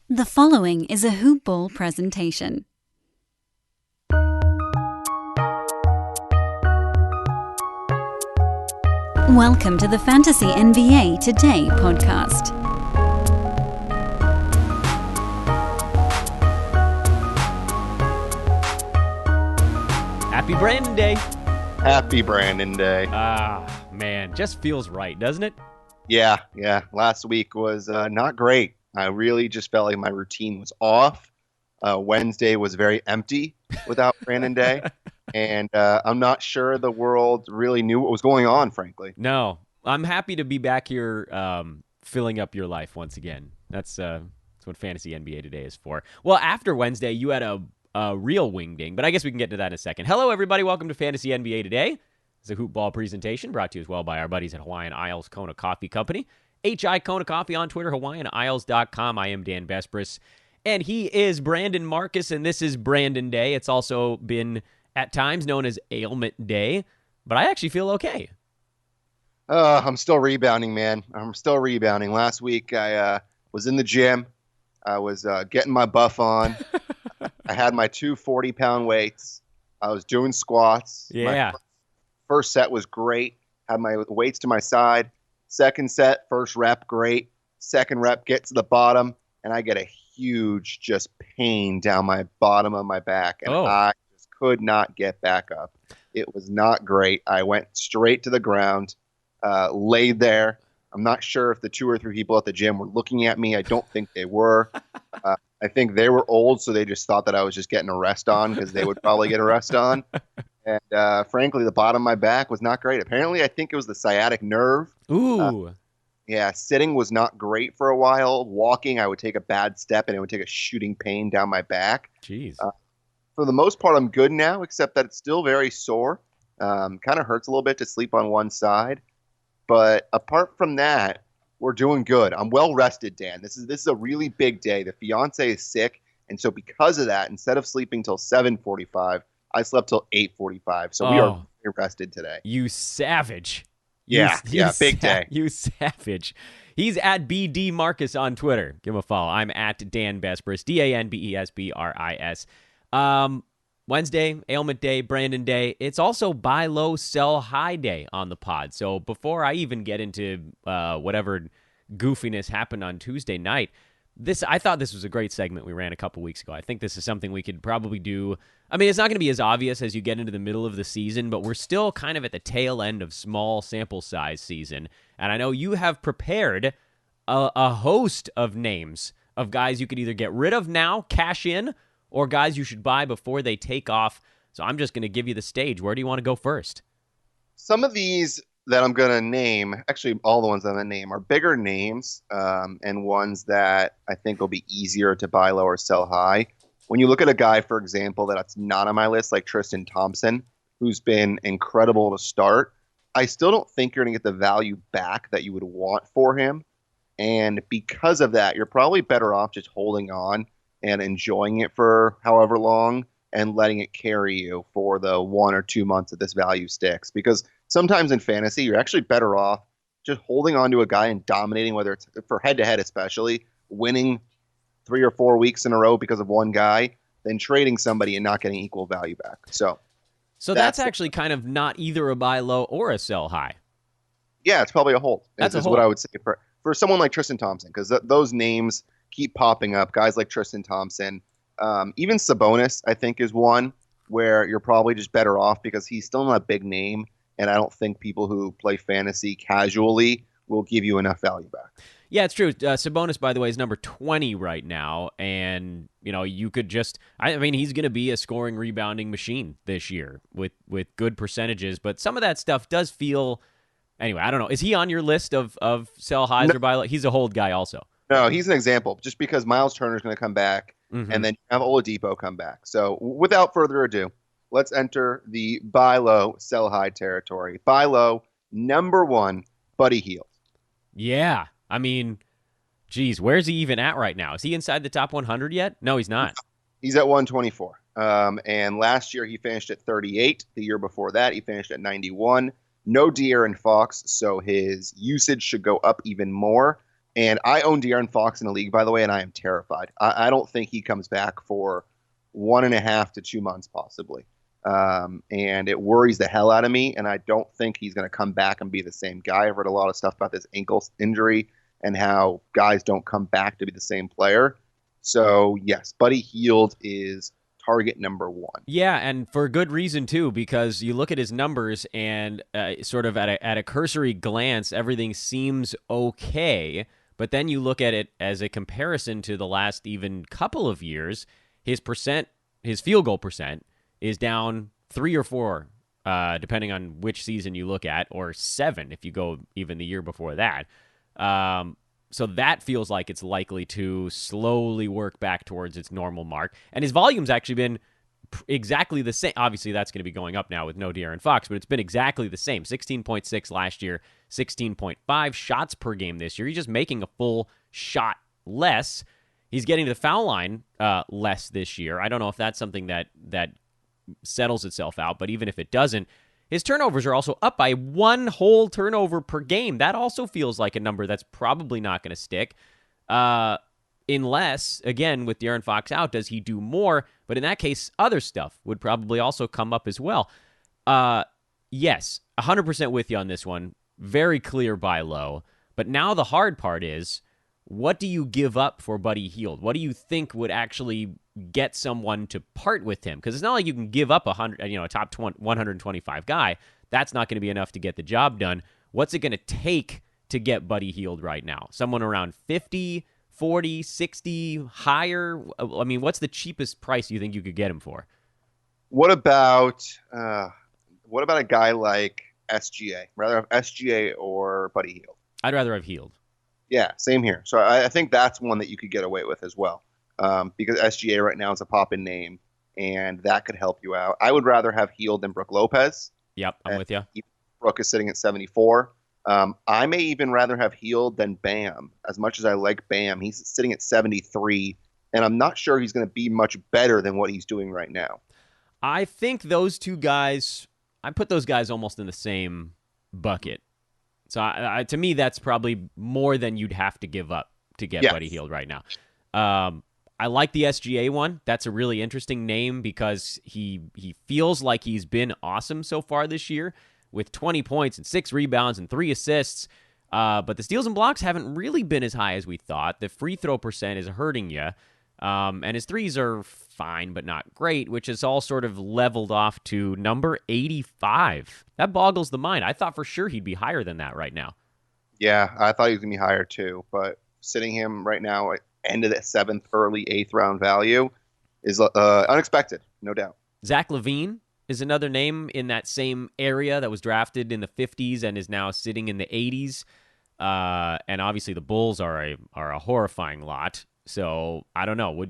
The following is a Hoop Ball presentation. Welcome to the Fantasy NBA Today podcast. Happy Brandon Day. Happy Brandon Day. Man, just feels right, doesn't it? Yeah. Last week was not great. I really just felt like my routine was off. Wednesday was very empty without Brandon Day. And I'm not sure the world really knew what was going on, frankly. No, I'm happy to be back here filling up your life once again. That's what Fantasy NBA Today is for. Well, after Wednesday, you had a real wingding, but I guess we can get to that in a second. Hello, everybody. Welcome to Fantasy NBA Today. It's a hoop ball presentation brought to you as well by our buddies at Hawaiian Isles Kona Coffee Company. HI Kona Coffee on Twitter, HawaiianIsles.com. I am Dan Besbris, and he is Brandon Marcus, and this is Brandon Day. It's also been, at times, known as Ailment Day, but I actually feel okay. I'm still rebounding, man. I'm still rebounding. Last week, I was in the gym. I was getting my buff on. I had my two 40-pound weights. I was doing squats. Yeah. My first set was great. Had my weights to my side. Second set, first rep, great. Second rep, get to the bottom, and I get a huge just pain down my bottom of my back, and I just could not get back up. It was not great. I went straight to the ground, laid there. I'm not sure if the two or three people at the gym were looking at me. I don't think they were. I think they were old, so they just thought that I was just getting a rest on because they would probably get a rest on. And frankly, the bottom of my back was not great. Apparently, I think it was the sciatic nerve. Ooh. Yeah, sitting was not great for a while. Walking, I would take a bad step, and it would take a shooting pain down my back. Jeez. For the most part, I'm good now, except that it's still very sore. Kind of hurts a little bit to sleep on one side. But apart from that, we're doing good. I'm well rested, Dan. This is a really big day. The fiance is sick, and so because of that, instead of sleeping till 7:45, I slept till 8:45. So we are very rested today. You savage. Yeah, big day. You savage. He's at BD Marcus on Twitter. Give him a follow. I'm at Dan Besbris, DanBesbris. Wednesday, Ailment Day, Brandon Day. It's also buy low, sell high day on the pod. So before I even get into whatever goofiness happened on Tuesday night, I thought this was a great segment we ran a couple weeks ago. I think this is something we could probably do. I mean, it's not going to be as obvious as you get into the middle of the season, but we're still kind of at the tail end of small sample size season. And I know you have prepared a host of names of guys you could either get rid of now, cash in, or guys you should buy before they take off. So I'm just going to give you the stage. Where do you want to go first? Some of these that I'm going to name, actually all the ones I'm going to name, are bigger names and ones that I think will be easier to buy low or sell high. When you look at a guy, for example, that's not on my list, like Tristan Thompson, who's been incredible to start, I still don't think you're going to get the value back that you would want for him. And because of that, you're probably better off just holding on and enjoying it for however long and letting it carry you for the 1 or 2 months that this value sticks. Because sometimes in fantasy, you're actually better off just holding on to a guy and dominating, whether it's for head-to-head especially, winning 3 or 4 weeks in a row because of one guy, than trading somebody and not getting equal value back. So that's actually kind of not either a buy low or a sell high. Yeah, it's probably a hold. That's what I would say for someone like Tristan Thompson, because those names keep popping up. Guys like Tristan Thompson, even Sabonis, I think, is one where you're probably just better off because he's still not a big name, and I don't think people who play fantasy casually will give you enough value back. Yeah, it's true. Sabonis, by the way, is number 20 right now, and you could just. I mean, he's going to be a scoring, rebounding machine this year with good percentages. But some of that stuff does feel. Anyway, I don't know. Is he on your list of sell highs or buy low? He's a hold guy also. No, he's an example. Just because Miles Turner's going to come back, and then you have Oladipo come back. So without further ado, let's enter the buy low, sell high territory. Buy low, number 1, Buddy Hield. Yeah. I mean, geez, where's he even at right now? Is he inside the top 100 yet? No, he's not. He's at 124. And last year he finished at 38. The year before that, he finished at 91. No De'Aaron Fox, so his usage should go up even more. And I own De'Aaron Fox in a league, by the way, and I am terrified. I don't think he comes back for 1.5 to 2 months, possibly. And it worries the hell out of me. And I don't think he's going to come back and be the same guy. I've read a lot of stuff about this ankle injury and how guys don't come back to be the same player. So, yes, Buddy Hield is target number one. Yeah, and for good reason, too, because you look at his numbers and sort of at a cursory glance, everything seems okay. But then you look at it as a comparison to the last even couple of years, his field goal percent is down 3 or 4, depending on which season you look at, or 7 if you go even the year before that. So that feels like it's likely to slowly work back towards its normal mark. And his volume's actually been exactly the same. Obviously, that's going to be going up now with no De'Aaron Fox, but it's been exactly the same. 16.6 last year, 16.5 shots per game this year. He's just making a full shot less. He's getting to the foul line less this year. I don't know if that's something that settles itself out, but even if it doesn't, his turnovers are also up by 1 whole turnover per game. That also feels like a number that's probably not going to stick. Unless, again, with De'Aaron Fox out, does he do more? But in that case, other stuff would probably also come up as well. Yes, 100% with you on this one. Very clear buy low. But now the hard part is, what do you give up for Buddy Hield? What do you think would actually get someone to part with him? Because it's not like you can give up a top 125 guy. That's not going to be enough to get the job done. What's it going to take to get Buddy Hield right now? Someone around 50, 40, 60, higher? I mean, what's the cheapest price you think you could get him for? What about a guy like SGA? Rather have SGA or Buddy Hield? I'd rather have Hield. Yeah, same here. So I think that's one that you could get away with as well, because SGA right now is a pop-in name, and that could help you out. I would rather have Hield than Brook Lopez. Yep, I'm with you. Brook is sitting at 74. I may even rather have Hield than Bam. As much as I like Bam, he's sitting at 73, and I'm not sure he's going to be much better than what he's doing right now. I think those two guys, I put those guys almost in the same bucket. So to me, that's probably more than you'd have to give up to get Buddy Hield right now. I like the SGA one. That's a really interesting name because he feels like he's been awesome so far this year with 20 points and 6 rebounds and 3 assists. But the steals and blocks haven't really been as high as we thought. The free throw percent is hurting you. And his threes are fine, but not great, which is all sort of leveled off to number 85. That boggles the mind. I thought for sure he'd be higher than that right now. Yeah, I thought he was going to be higher too, but sitting him right now at end of the 7th, early 8th round value is unexpected, no doubt. Zach LaVine is another name in that same area that was drafted in the 50s and is now sitting in the 80s. And obviously the Bulls are a horrifying lot. So I don't know.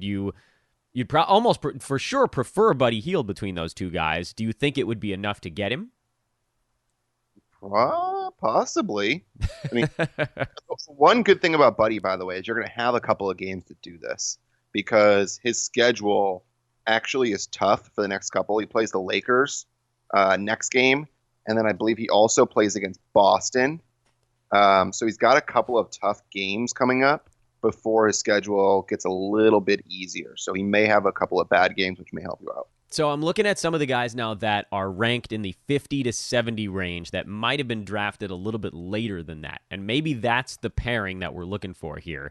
You'd almost for sure prefer Buddy Hield between those two guys. Do you think it would be enough to get him? Possibly. I mean, one good thing about Buddy, by the way, is you're going to have a couple of games to do this because his schedule actually is tough for the next couple. He plays the Lakers next game, and then I believe he also plays against Boston. So he's got a couple of tough games coming up before his schedule gets a little bit easier. So he may have a couple of bad games, which may help you out. So I'm looking at some of the guys now that are ranked in the 50 to 70 range that might have been drafted a little bit later than that. And maybe that's the pairing that we're looking for here.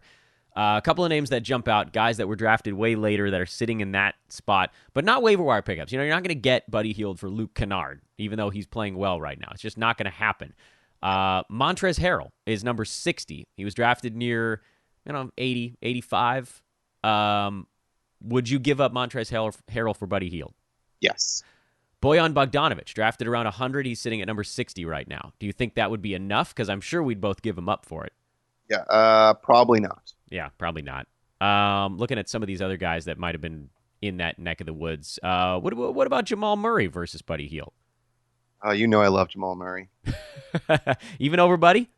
A couple of names that jump out, guys that were drafted way later that are sitting in that spot, but not waiver wire pickups. You're not going to get Buddy Hield for Luke Kennard, even though he's playing well right now. It's just not going to happen. Montrezl Harrell is number 60. He was drafted near 80, 85. Would you give up Montrezl Harrell for Buddy Hield? Yes. Bojan Bogdanovic, drafted around 100. He's sitting at number 60 right now. Do you think that would be enough? Because I'm sure we'd both give him up for it. Yeah, probably not. Yeah, probably not. Looking at some of these other guys that might have been in that neck of the woods. What about Jamal Murray versus Buddy Hield? You know I love Jamal Murray. Even over Buddy?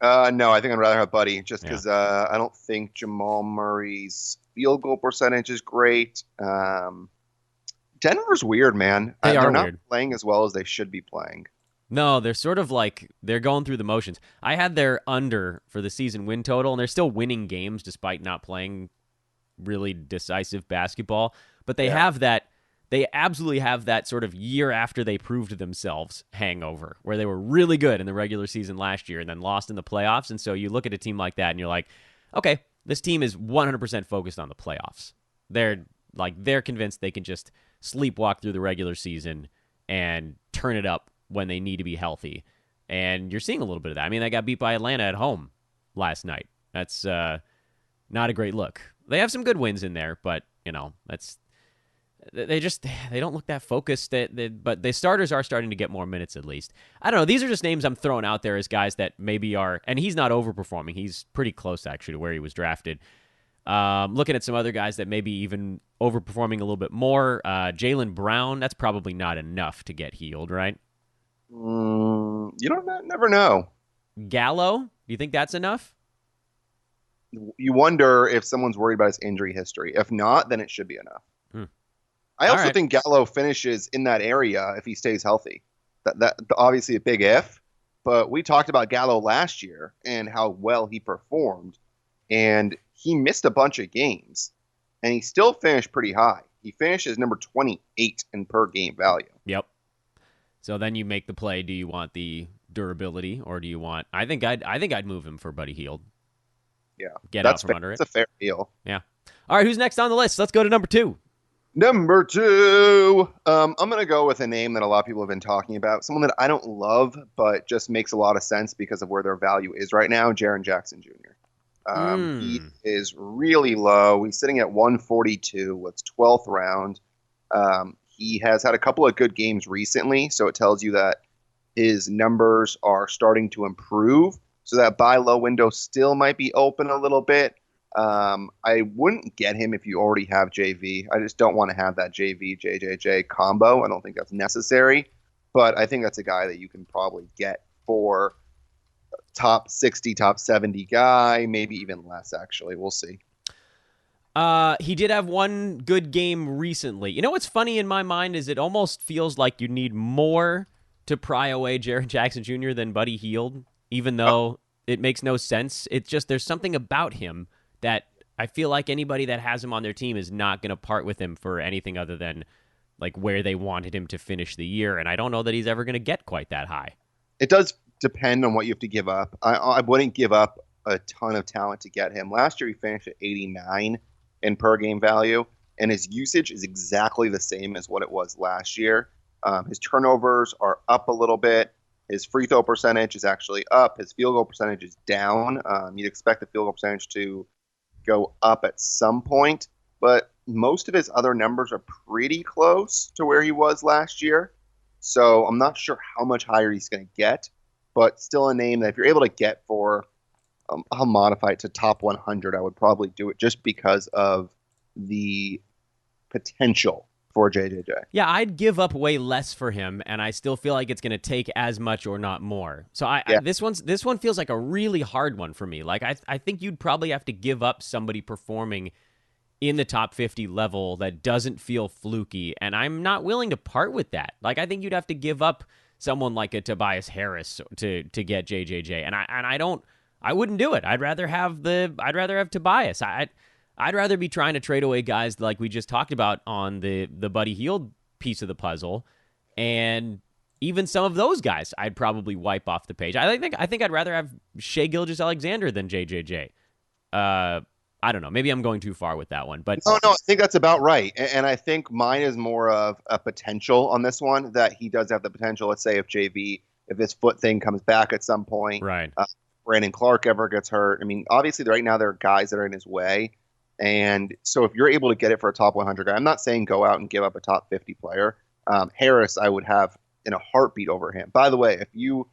No, I think I'd rather have Buddy just because I don't think Jamal Murray's field goal percentage is great. Denver's weird, man. They're not weird. Playing as well as they should be playing. No, they're sort of like they're going through the motions. I had their under for the season win total, and they're still winning games despite not playing really decisive basketball. But they have that. They absolutely have that sort of year after they proved themselves hangover, where they were really good in the regular season last year and then lost in the playoffs. And so you look at a team like that and you're like, okay, this team is 100% focused on the playoffs. They're convinced they can just sleepwalk through the regular season and turn it up when they need to be healthy. And you're seeing a little bit of that. I mean, they got beat by Atlanta at home last night. That's not a great look. They have some good wins in there, but, they don't look that focused. But the starters are starting to get more minutes at least. I don't know. These are just names I'm throwing out there as guys that maybe are, and he's not overperforming. He's pretty close actually to where he was drafted. Looking at some other guys that maybe even overperforming a little bit more. Jaylen Brown, that's probably not enough to get healed, right? You never know. Gallo, do you think that's enough? You wonder if someone's worried about his injury history. If not, then it should be enough. I also think Gallo finishes in that area if he stays healthy. That obviously a big if, but we talked about Gallo last year and how well he performed, and he missed a bunch of games, and he still finished pretty high. He finished as number 28 in per game value. Yep. So then you make the play. Do you want the durability, or do you want? I think I'd move him for Buddy Hield. Yeah, get out from under it. That's a fair deal. Yeah. All right, who's next on the list? Let's go to number 2. Number 2, I'm going to go with a name that a lot of people have been talking about. Someone that I don't love, but just makes a lot of sense because of where their value is right now, Jaren Jackson Jr. He is really low. He's sitting at 142. It's 12th round. He has had a couple of good games recently, so it tells you that his numbers are starting to improve. So that buy low window still might be open a little bit. I wouldn't get him if you already have JV. I just don't want to have that JV JJJ combo. I don't think that's necessary, but I think that's a guy that you can probably get for top 60, top 70 guy, maybe even less actually. We'll see. He did have one good game recently. You know what's funny in my mind is it almost feels like you need more to pry away Jaren Jackson Jr. than Buddy Hield, even though it makes no sense. It's just there's something about him that I feel like anybody that has him on their team is not going to part with him for anything other than like where they wanted him to finish the year. And I don't know that he's ever going to get quite that high. It does depend on what you have to give up. I wouldn't give up a ton of talent to get him. Last year he finished at 89 in per game value, and his usage is exactly the same as what it was last year. His turnovers are up a little bit. His free throw percentage is actually up. His field goal percentage is down. You'd expect the field goal percentage to go up at some point, but most of his other numbers are pretty close to where he was last year. So I'm not sure how much higher he's going to get, but still a name that if you're able to get for, I'll modify it to top 100. I would probably do it just because of the potential for JJJ. Yeah, I'd give up way less for him, and I still feel like it's going to take as much or not more. So this one feels like a really hard one for me. Like I think you'd probably have to give up somebody performing in the top 50 level that doesn't feel fluky, and I'm not willing to part with that. Like I think you'd have to give up someone like a Tobias Harris to get JJJ, and I wouldn't do it. I'd rather have Tobias. I'd rather be trying to trade away guys like we just talked about on the Buddy Hield piece of the puzzle, and even some of those guys I'd probably wipe off the page. I think I'd rather have Shai Gilgeous-Alexander than JJJ. I don't know. Maybe I'm going too far with that one, but no, I think that's about right. And I think mine is more of a potential on this one, that he does have the potential. Let's say if this foot thing comes back at some point, right? Brandon Clark ever gets hurt. I mean, obviously right now there are guys that are in his way. And so if you're able to get it for a top 100 guy, I'm not saying go out and give up a top 50 player. Harris, I would have in a heartbeat over him. By the way, if you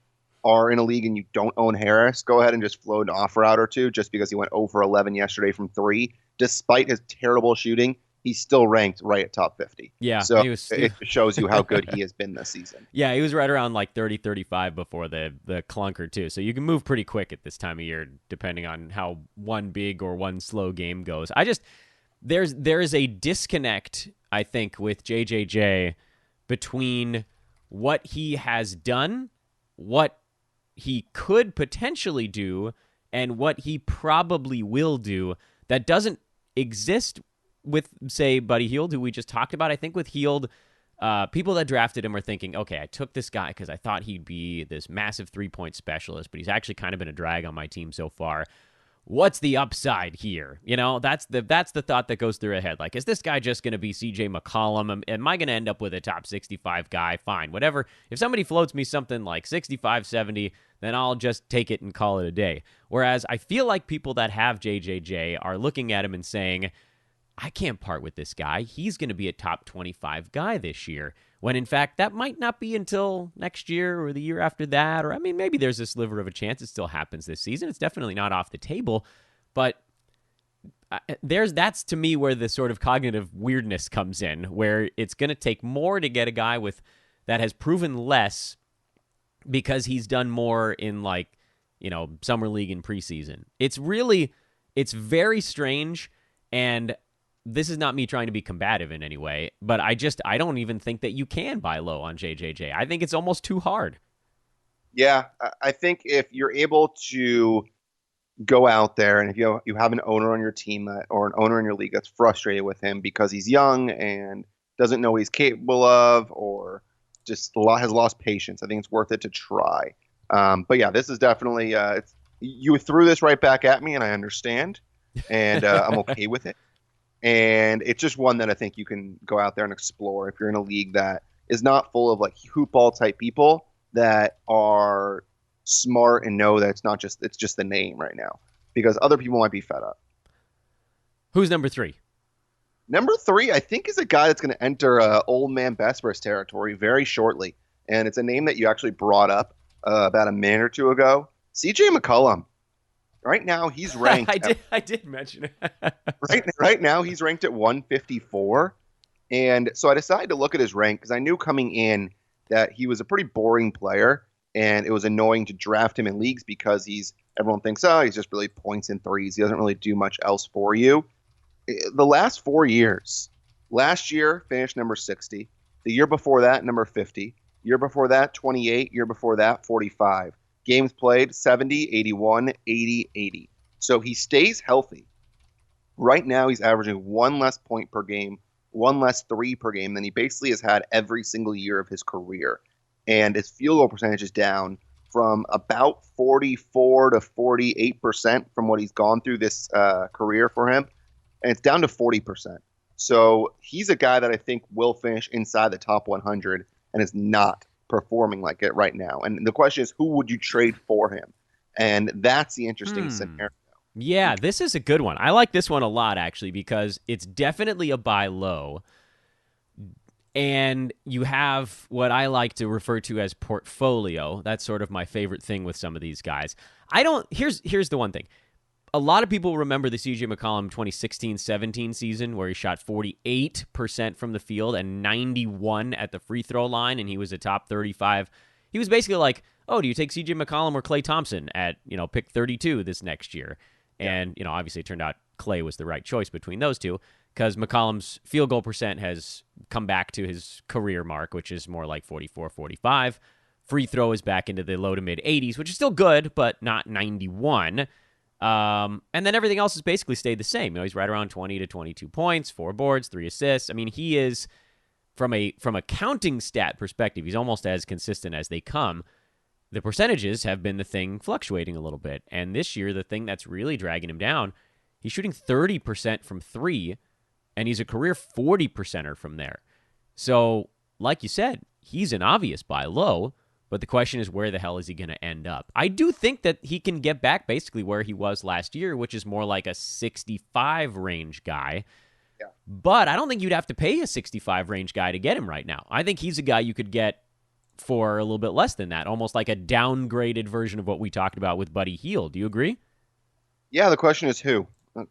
are in a league and you don't own Harris, go ahead and just float an offer out or two, just because he went 0 for 11 yesterday from 3. Despite his terrible shooting, he's still ranked right at top 50. Yeah. So it shows you how good he has been this season. Yeah, he was right around like 30, 35 before the clunker too. So you can move pretty quick at this time of year, depending on how one big or one slow game goes. There is a disconnect, I think, with JJJ between what he has done what he could potentially do and what he probably will do that doesn't exist with, say, Buddy Hield, who we just talked about. I think with Hield, people that drafted him are thinking, okay, I took this guy because I thought he'd be this massive three-point specialist, but he's actually kind of been a drag on my team so far. What's the upside here? You know, that's the thought that goes through a head. Like, is this guy just going to be CJ McCollum? Am I going to end up with a top 65 guy? Fine, whatever. If somebody floats me something like 65, 70, then I'll just take it and call it a day. Whereas I feel like people that have JJJ are looking at him and saying, I can't part with this guy. He's going to be a top 25 guy this year. When, in fact, that might not be until next year or the year after that. Or, I mean, maybe there's a sliver of a chance it still happens this season. It's definitely not off the table. But that's, to me, where the sort of cognitive weirdness comes in, where it's going to take more to get a guy that has proven less because he's done more in, like, you know, summer league and preseason. It's very strange, and this is not me trying to be combative in any way, but I don't even think that you can buy low on JJJ. I think it's almost too hard. Yeah, I think if you're able to go out there and if you have an owner on your team or an owner in your league that's frustrated with him because he's young and doesn't know what he's capable of or just has lost patience, I think it's worth it to try. But yeah, this is definitely you threw this right back at me, and I understand, and I'm okay with it. And it's just one that I think you can go out there and explore if you're in a league that is not full of like hoop ball type people that are smart and know that it's just the name right now, because other people might be fed up. Who's number 3? Number 3, I think, is a guy that's going to enter old man Besbris territory very shortly. And it's a name that you actually brought up about a minute or two ago. CJ McCollum. Right now, he's ranked. I did mention it. right now, he's ranked at 154. And so I decided to look at his rank because I knew coming in that he was a pretty boring player. And it was annoying to draft him in leagues because everyone thinks, oh, he's just really points and threes. He doesn't really do much else for you. The last 4 years, last year finished number 60. The year before that, number 50. Year before that, 28. Year before that, 45. Games played, 70, 81, 80, 80. So he stays healthy. Right now, he's averaging one less point per game, one less three per game than he basically has had every single year of his career. And his field goal percentage is down from about 44 to 48% from what he's gone through this career for him. And it's down to 40%. So he's a guy that I think will finish inside the top 100 and is not performing like it right now. And the question is, who would you trade for him? And that's the interesting scenario. Yeah, this is a good one. I like this one a lot, actually, because it's definitely a buy low. And you have what I like to refer to as portfolio. That's sort of my favorite thing with some of these guys. Here's the one thing. A lot of people remember the CJ McCollum 2016-17 season where he shot 48% from the field and 91 at the free throw line, and he was a top 35. He was basically like, oh, do you take CJ McCollum or Klay Thompson at, pick 32 this next year? And, obviously it turned out Klay was the right choice between those two because McCollum's field goal percent has come back to his career mark, which is more like 44, 45. Free throw is back into the low to mid 80s, which is still good, but not 91. And then everything else has basically stayed the same. He's right around 20 to 22 points, 4 boards, 3 assists. I mean, he is, from a counting stat perspective, he's almost as consistent as they come. The percentages have been the thing fluctuating a little bit. And this year, the thing that's really dragging him down, he's shooting 30% from 3, and he's a career 40%er from there. So, like you said, he's an obvious buy low. But the question is, where the hell is he going to end up? I do think that he can get back basically where he was last year, which is more like a 65 range guy. Yeah. But I don't think you'd have to pay a 65 range guy to get him right now. I think he's a guy you could get for a little bit less than that, almost like a downgraded version of what we talked about with Buddy Hield. Do you agree? Yeah, the question is who?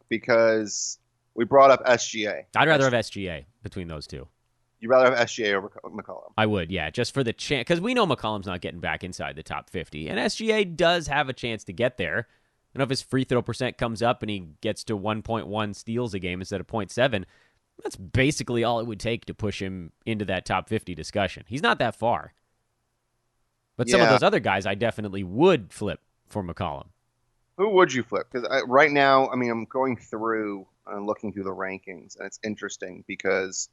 Because we brought up SGA. I'd rather have SGA between those two. You'd rather have SGA over McCollum? I would, yeah, just for the chance. Because we know McCollum's not getting back inside the top 50. And SGA does have a chance to get there. And if his free throw percent comes up and he gets to 1.1 steals a game instead of 0.7, that's basically all it would take to push him into that top 50 discussion. He's not that far. But some of those other guys I definitely would flip for McCollum. Who would you flip? Because right now, I mean, I'm going through and looking through the rankings, and it's interesting because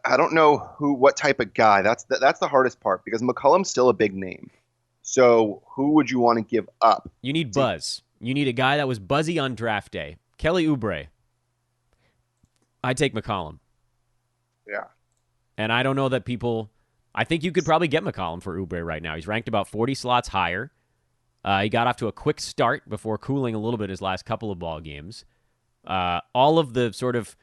I don't know what type of guy. That's the hardest part because McCollum's still a big name. So who would you want to give up? You need buzz. You need a guy that was buzzy on draft day. Kelly Oubre. I'd take McCollum. Yeah. And I don't know that people... I think you could probably get McCollum for Oubre right now. He's ranked about 40 slots higher. He got off to a quick start before cooling a little bit his last couple of ball games. All of the sort of,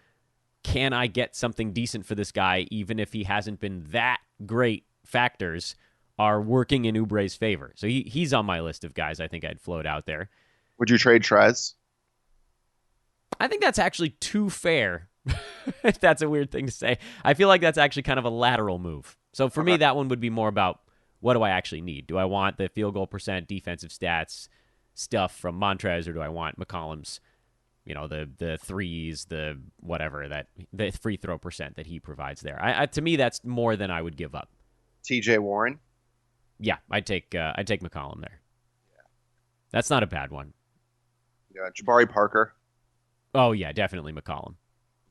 can I get something decent for this guy, even if he hasn't been that great factors, are working in Oubre's favor. So he's on my list of guys I think I'd float out there. Would you trade Trez? I think that's actually too fair. If that's a weird thing to say. I feel like that's actually kind of a lateral move. So for me, that one would be more about, what do I actually need? Do I want the field goal percent, defensive stats stuff from Montrez, or do I want McCollum's, the threes, the whatever, the free throw percent that he provides there? To me, that's more than I would give up. TJ Warren? Yeah, I'd take McCollum there. Yeah. That's not a bad one. Yeah, Jabari Parker. Oh, yeah, definitely McCollum.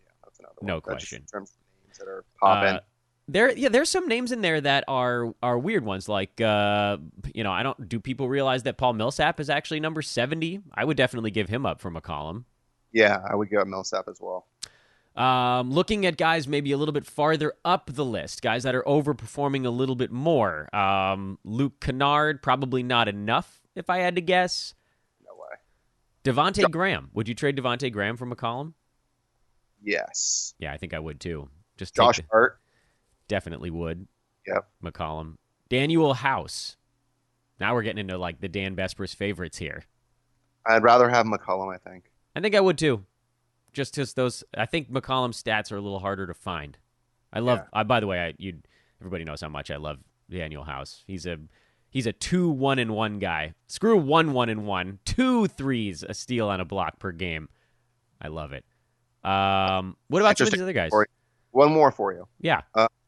Yeah, that's another one. No question. In terms of names that are popping. There's some names in there that are weird ones. Like, do people realize that Paul Millsap is actually number 70? I would definitely give him up for McCollum. Yeah, I would go at Millsap as well. Looking at guys maybe a little bit farther up the list, guys that are overperforming a little bit more. Luke Kennard, probably not enough, if I had to guess. No way. Devontae Graham. Would you trade Devontae Graham for McCollum? Yes. Yeah, I think I would too. Just Josh Hart. Definitely would. Yep. McCollum. Daniel House. Now we're getting into like the Dan Besbris favorites here. I'd rather have McCollum, I think. I think I would too. Just because I think McCollum's stats are a little harder to find. By the way, everybody knows how much I love Daniel House. He's a 2-1-1 guy. Screw 1-1-1. 2 threes, a steal and a block per game. I love it. What about some of these other guys? One more for you. Yeah.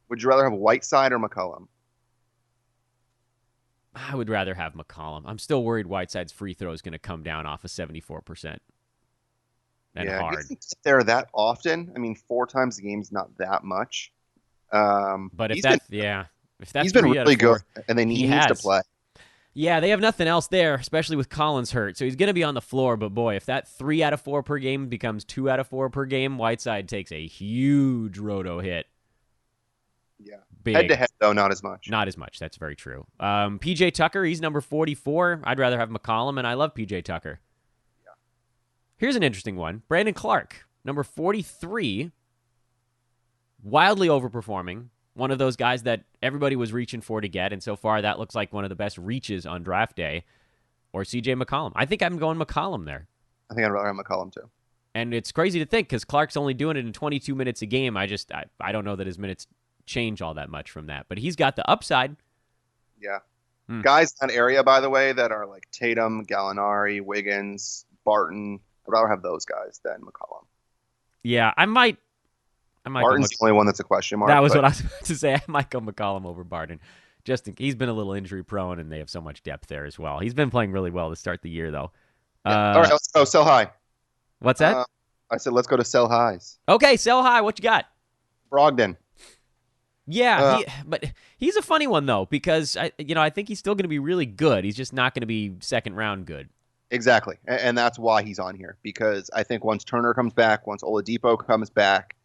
Would you rather have Whiteside or McCollum? I would rather have McCollum. I'm still worried Whiteside's free throw is going to come down off of 74%. And hard. He doesn't sit there that often. I mean, 4 times a game is not that much. But if that's he's been really good, and he needs to play. Yeah, they have nothing else there, especially with Collins hurt. So he's going to be on the floor. But boy, if that 3 out of 4 per game becomes 2 out of 4 per game, Whiteside takes a huge roto hit. Yeah. Big. Head-to-head, though, not as much. Not as much. That's very true. PJ Tucker, he's number 44. I'd rather have McCollum, and I love PJ Tucker. Yeah. Here's an interesting one. Brandon Clark, number 43. Wildly overperforming. One of those guys that everybody was reaching for to get, and so far that looks like one of the best reaches on draft day. Or CJ McCollum. I think I'm going McCollum there. I think I'd rather have McCollum, too. And it's crazy to think, because Clark's only doing it in 22 minutes a game. I don't know that his minutes change all that much from that, but he's got the upside. Yeah. Guys in that area, by the way, that are like Tatum, Gallinari, Wiggins, Barton, I'd rather have those guys than McCollum. Yeah, I might Barton's the only one that's a question mark. That was what I was about to say. I might go McCollum over Barton. He's been a little injury prone, and they have so much depth there as well. He's been playing really well to start the year, though. Yeah. All right, let's go sell high. What's that? I said let's go to sell highs. Okay, sell high. What you got? Brogdon. Yeah, but he's a funny one, though, because I think he's still going to be really good. He's just not going to be second round good. Exactly, and that's why he's on here, because I think once Turner comes back, once Oladipo comes back,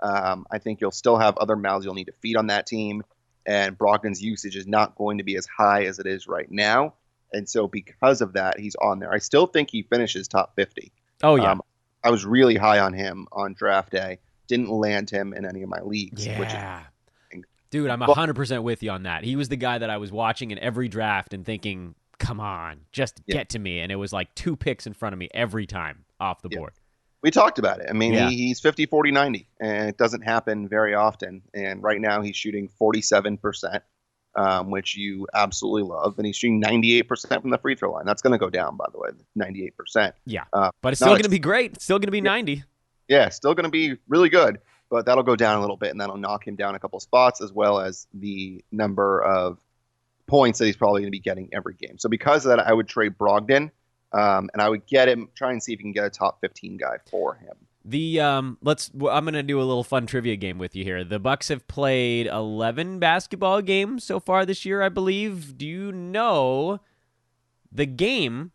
I think you'll still have other mouths you'll need to feed on that team, and Brogdon's usage is not going to be as high as it is right now, and so because of that, he's on there. I still think he finishes top 50. Oh, yeah. I was really high on him on draft day. Didn't land him in any of my leagues. Yeah. Dude, I'm 100% with you on that. He was the guy that I was watching in every draft and thinking, come on, just get to me. And it was like 2 picks in front of me every time off the board. We talked about it. I mean, he's 50, 40, 90, and it doesn't happen very often. And right now he's shooting 47%, which you absolutely love. And he's shooting 98% from the free throw line. That's going to go down, by the way, 98%. Yeah, but it's still going to be great. It's still going to be 90. Yeah, still going to be really good. But that'll go down a little bit, and that'll knock him down a couple spots, as well as the number of points that he's probably going to be getting every game. So because of that, I would trade Brogdon, and I would get him, try and see if you can get a top 15 guy for him. I'm gonna do a little fun trivia game with you here. The Bucks have played 11 basketball games so far this year, I believe. Do you know the game?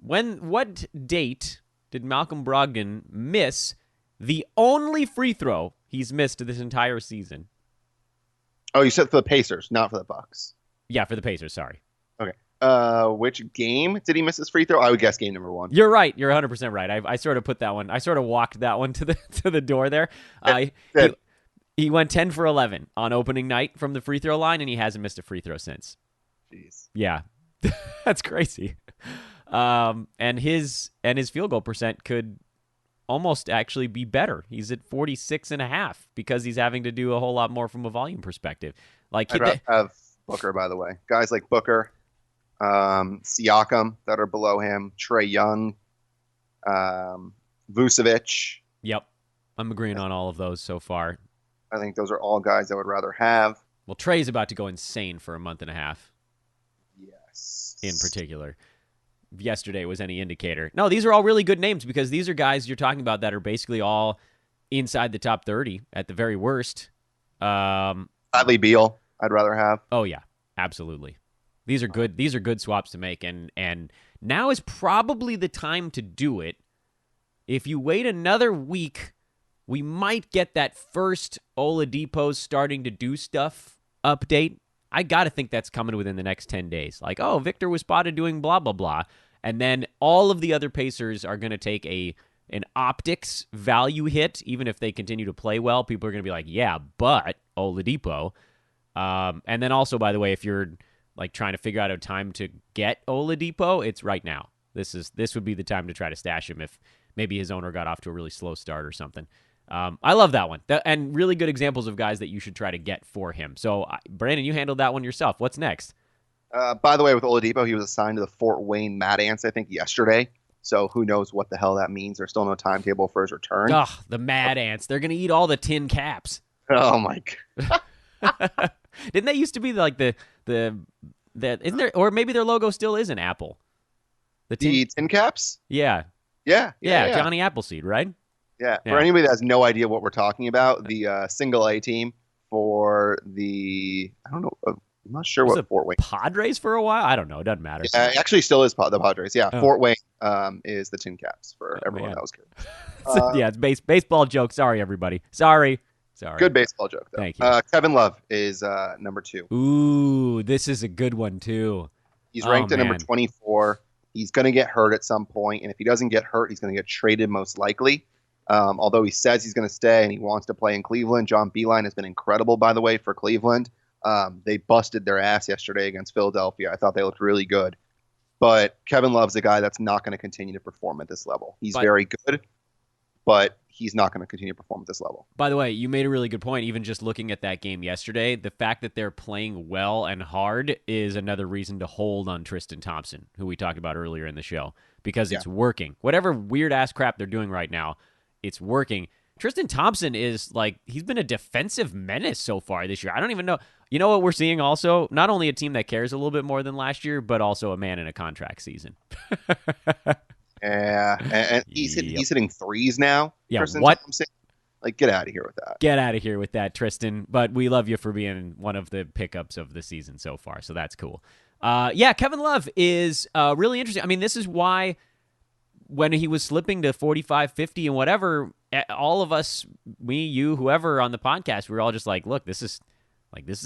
What date did Malcolm Brogdon miss the only free throw he's missed this entire season? Oh, you said for the Pacers, not for the Bucks. Yeah, for the Pacers. Sorry. Okay. Which game did he miss his free throw? I would guess game number 1. You're right. You're 100% right. I sort of put that one. I sort of walked that one to the door there. He went 10 for 11 on opening night from the free throw line, and he hasn't missed a free throw since. Jeez. Yeah, that's crazy. And his field goal percent could almost actually be better. He's at 46.5 because he's having to do a whole lot more from a volume perspective. Like I'd have Booker, by the way. Guys like Booker, Siakam that are below him, Trae Young, Vucevic. Yep, I'm agreeing on all of those so far. I think those are all guys I would rather have. Well, Trae's about to go insane for a month and a half. Yes. In particular. Yesterday was any indicator. No, these are all really good names because these are guys you're talking about that are basically all inside the top 30 at the very worst. Bradley Beal, I'd rather have. Oh yeah, absolutely. These are good. These are good swaps to make, and now is probably the time to do it. If you wait another week, we might get that first Oladipo's starting to do stuff update. I got to think that's coming within the next 10 days. Like, oh, Victor was spotted doing blah, blah, blah. And then all of the other Pacers are going to take an optics value hit, even if they continue to play well. People are going to be like, yeah, but Oladipo. And then also, by the way, if you're like trying to figure out a time to get Oladipo, it's right now. This would be the time to try to stash him if maybe his owner got off to a really slow start or something. I love that one. And really good examples of guys that you should try to get for him. So, Brandon, you handled that one yourself. What's next? By the way, with Oladipo, he was assigned to the Fort Wayne Mad Ants, I think, yesterday. So who knows what the hell that means. There's still no timetable for his return. Ugh, the Mad Ants. They're going to eat all the tin caps. Oh, my God. Didn't they used to be like the isn't there, or maybe their logo still is an apple? The tin caps? Yeah. Yeah. Johnny Appleseed, right? Yeah. For anybody that has no idea what we're talking about, the single A team for I don't know, I'm not sure what Fort Wayne. Padres for a while? I don't know. It doesn't matter. Yeah, it actually still is the Padres. Yeah. Oh. Fort Wayne is the tin caps for everyone that was good. Yeah, it's baseball joke. Sorry, everybody. Sorry. Good baseball joke, though. Thank you. Kevin Love is number 2. Ooh, this is a good one, too. He's ranked at number 24. He's going to get hurt at some point, and if he doesn't get hurt, he's going to get traded most likely. Although he says he's going to stay and he wants to play in Cleveland. John Beilein has been incredible, by the way, for Cleveland. They busted their ass yesterday against Philadelphia. I thought they looked really good. But Kevin Love's a guy that's not going to continue to perform at this level. He's very good, but he's not going to continue to perform at this level. By the way, you made a really good point. Even just looking at that game yesterday, the fact that they're playing well and hard is another reason to hold on Tristan Thompson, who we talked about earlier in the show, because it's working. Whatever weird-ass crap they're doing right now, it's working. Tristan Thompson is like, he's been a defensive menace so far this year. I don't even know. You know what we're seeing also? Not only a team that cares a little bit more than last year, but also a man in a contract season. Yeah, and he's hitting threes now. Yeah, Tristan what? Thompson. Like, get out of here with that. Get out of here with that, Tristan. But we love you for being one of the pickups of the season so far, so that's cool. Kevin Love is really interesting. I mean, this is why when he was slipping to 45, 50, and whatever, all of us, me, you, whoever on the podcast, we were all just like, look, this is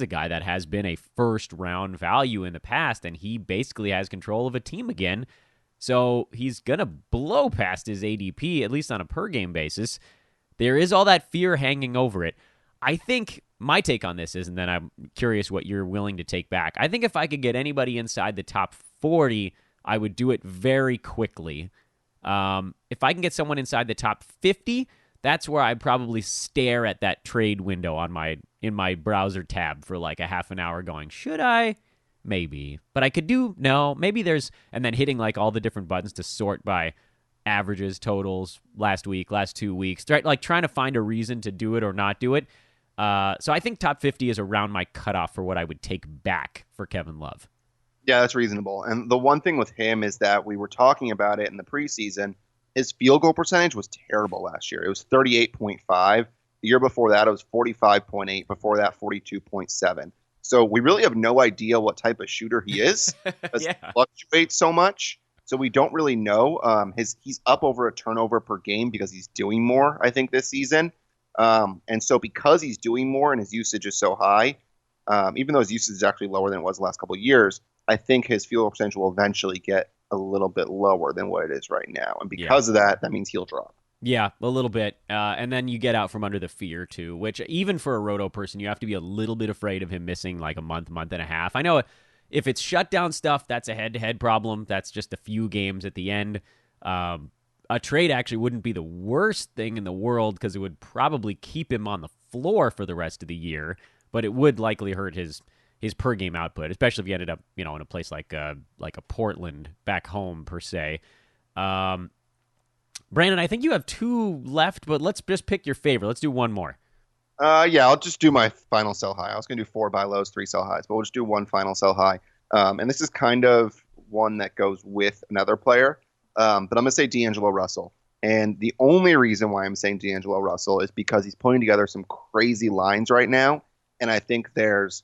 a guy that has been a first-round value in the past, and he basically has control of a team again. So he's going to blow past his ADP, at least on a per-game basis. There is all that fear hanging over it. I think my take on this is, and then I'm curious what you're willing to take back. I think if I could get anybody inside the top 40, I would do it very quickly. If I can get someone inside the top 50, that's where I'd probably stare at that trade window in my browser tab for like a half an hour going, should I? Maybe. But I could maybe there's, and then hitting like all the different buttons to sort by averages, totals, last week, last 2 weeks, right? Like trying to find a reason to do it or not do it. So I think top 50 is around my cutoff for what I would take back for Kevin Love. Yeah, that's reasonable. And the one thing with him is that we were talking about it in the preseason. His field goal percentage was terrible last year. It was 38.5. The year before that, it was 45.8. Before that, 42.7. So we really have no idea what type of shooter he is because Yeah. he fluctuates so much. So we don't really know. He's up over a turnover per game because he's doing more, I think, this season. And so because he's doing more and his usage is so high, even though his usage is actually lower than it was the last couple of years, I think his field goal percentage will eventually get a little bit lower than what it is right now. And because of that, that means he'll drop. Yeah, a little bit. And then you get out from under the fear, too, which even for a roto person, you have to be a little bit afraid of him missing like a month and a half. I know if it's shutdown stuff, that's a head-to-head problem. That's just a few games at the end. A trade actually wouldn't be the worst thing in the world because it would probably keep him on the floor for the rest of the year, but it would likely hurt his per-game output, especially if he ended up, in a place like a Portland back home, per se. Brandon, I think you have 2 left, but let's just pick your favorite. Let's do one more. Yeah, I'll just do my final sell high. I was going to do 4 buy lows, 3 sell highs, but we'll just do one final sell high. And this is kind of one that goes with another player, but I'm going to say D'Angelo Russell. And the only reason why I'm saying D'Angelo Russell is because he's putting together some crazy lines right now, and I think there's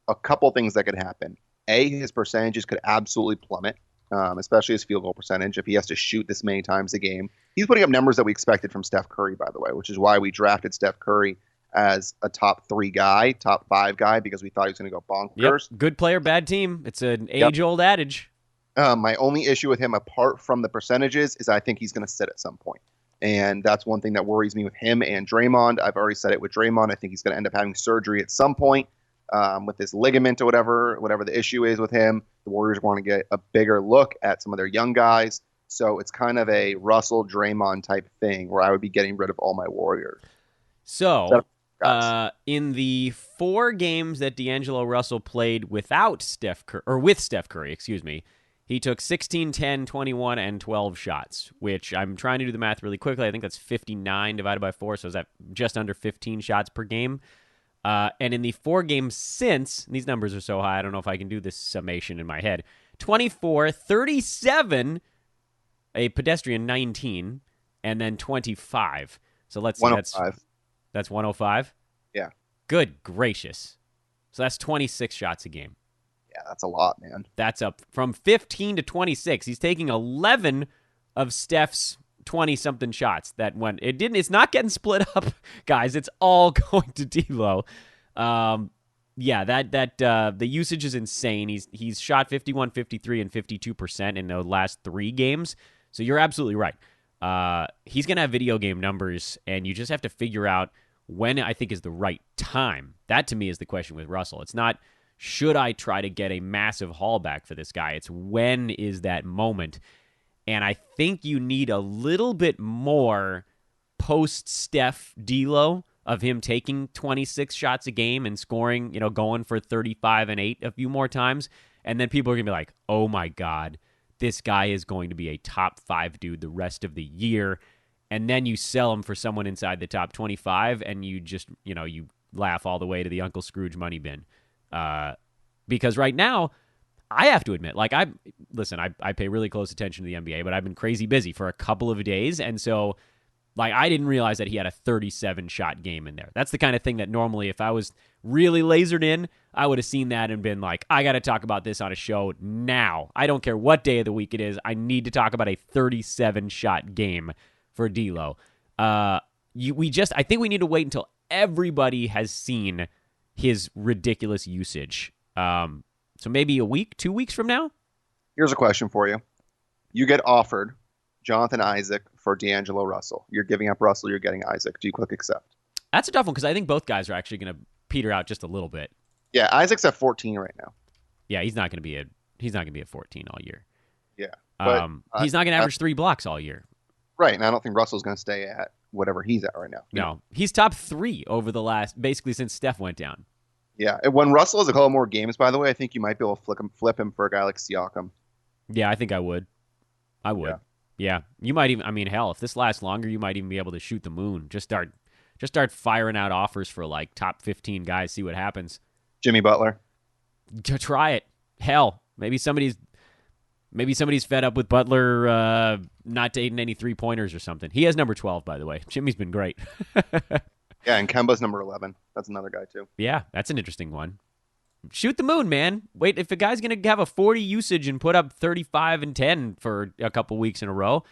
a couple things that could happen. A, his percentages could absolutely plummet, especially his field goal percentage if he has to shoot this many times a game. He's putting up numbers that we expected from Steph Curry, by the way, which is why we drafted Steph Curry as a top 3 guy, top 5 guy, because we thought he was going to go bonkers. Yep. Good player, bad team. It's an age-old adage. My only issue with him, apart from the percentages, is I think he's going to sit at some point. And that's one thing that worries me with him and Draymond. I've already said it with Draymond. I think he's going to end up having surgery at some point with this ligament or whatever the issue is with him. The Warriors want to get a bigger look at some of their young guys. So it's kind of a Russell Draymond type thing where I would be getting rid of all my Warriors. So in the 4 games that D'Angelo Russell played without with Steph Curry, he took 16, 10, 21, and 12 shots, which I'm trying to do the math really quickly. I think that's 59 divided by 4, so is that just under 15 shots per game? And in the 4 games since, these numbers are so high, I don't know if I can do this summation in my head, 24, 37, a pedestrian 19, and then 25. So let's see, that's 105? Yeah. Good gracious. So that's 26 shots a game. Yeah, that's a lot, man. That's up from 15 to 26. He's taking 11 of Steph's 20-something shots that went. It's not getting split up, guys. It's all going to D'Lo. The usage is insane. He's shot 51, 53, and 52% in the last 3 games. So you're absolutely right. He's going to have video game numbers, and you just have to figure out when I think is the right time. That, to me, is the question with Russell. It's not, should I try to get a massive haul back for this guy? It's when is that moment? And I think you need a little bit more post-Steph D'Lo of him taking 26 shots a game and scoring, going for 35 and 8 a few more times. And then people are going to be like, oh my God, this guy is going to be a top 5 dude the rest of the year. And then you sell him for someone inside the top 25 and you just, you laugh all the way to the Uncle Scrooge money bin. Because right now, I have to admit, I pay really close attention to the NBA, but I've been crazy busy for a couple of days. And so, I didn't realize that he had a 37-shot game in there. That's the kind of thing that normally, if I was really lasered in, I would have seen that and been like, I got to talk about this on a show now. I don't care what day of the week it is. I need to talk about a 37-shot game for D'Lo. I think we need to wait until everybody has seen his ridiculous usage. So maybe a week, 2 weeks from now? Here's a question for you. You get offered Jonathan Isaac for D'Angelo Russell. You're giving up Russell, you're getting Isaac. Do you click accept? That's a tough one because I think both guys are actually going to peter out just a little bit. Yeah, Isaac's at 14 right now. Yeah, he's not going to be at 14 all year. Yeah. But, he's not going to average 3 blocks all year. Right, and I don't think Russell's going to stay at whatever he's at right now. No, he's top 3 over the last, basically since Steph went down. Yeah, when Russell has a couple more games, by the way, I think you might be able to flip him for a guy like Siakam. Yeah, I think I would. Yeah. You might even, hell, if this lasts longer, you might even be able to shoot the moon. Just start Just start firing out offers for like top 15 guys, see what happens. Jimmy Butler. Try it. Hell, maybe somebody's fed up with Butler not taking any 3-pointers or something. He has number 12, by the way. Jimmy's been great. Yeah, and Kemba's number 11. That's another guy, too. Yeah, that's an interesting one. Shoot the moon, man. Wait, if a guy's going to have a 40 usage and put up 35 and 10 for a couple weeks in a row,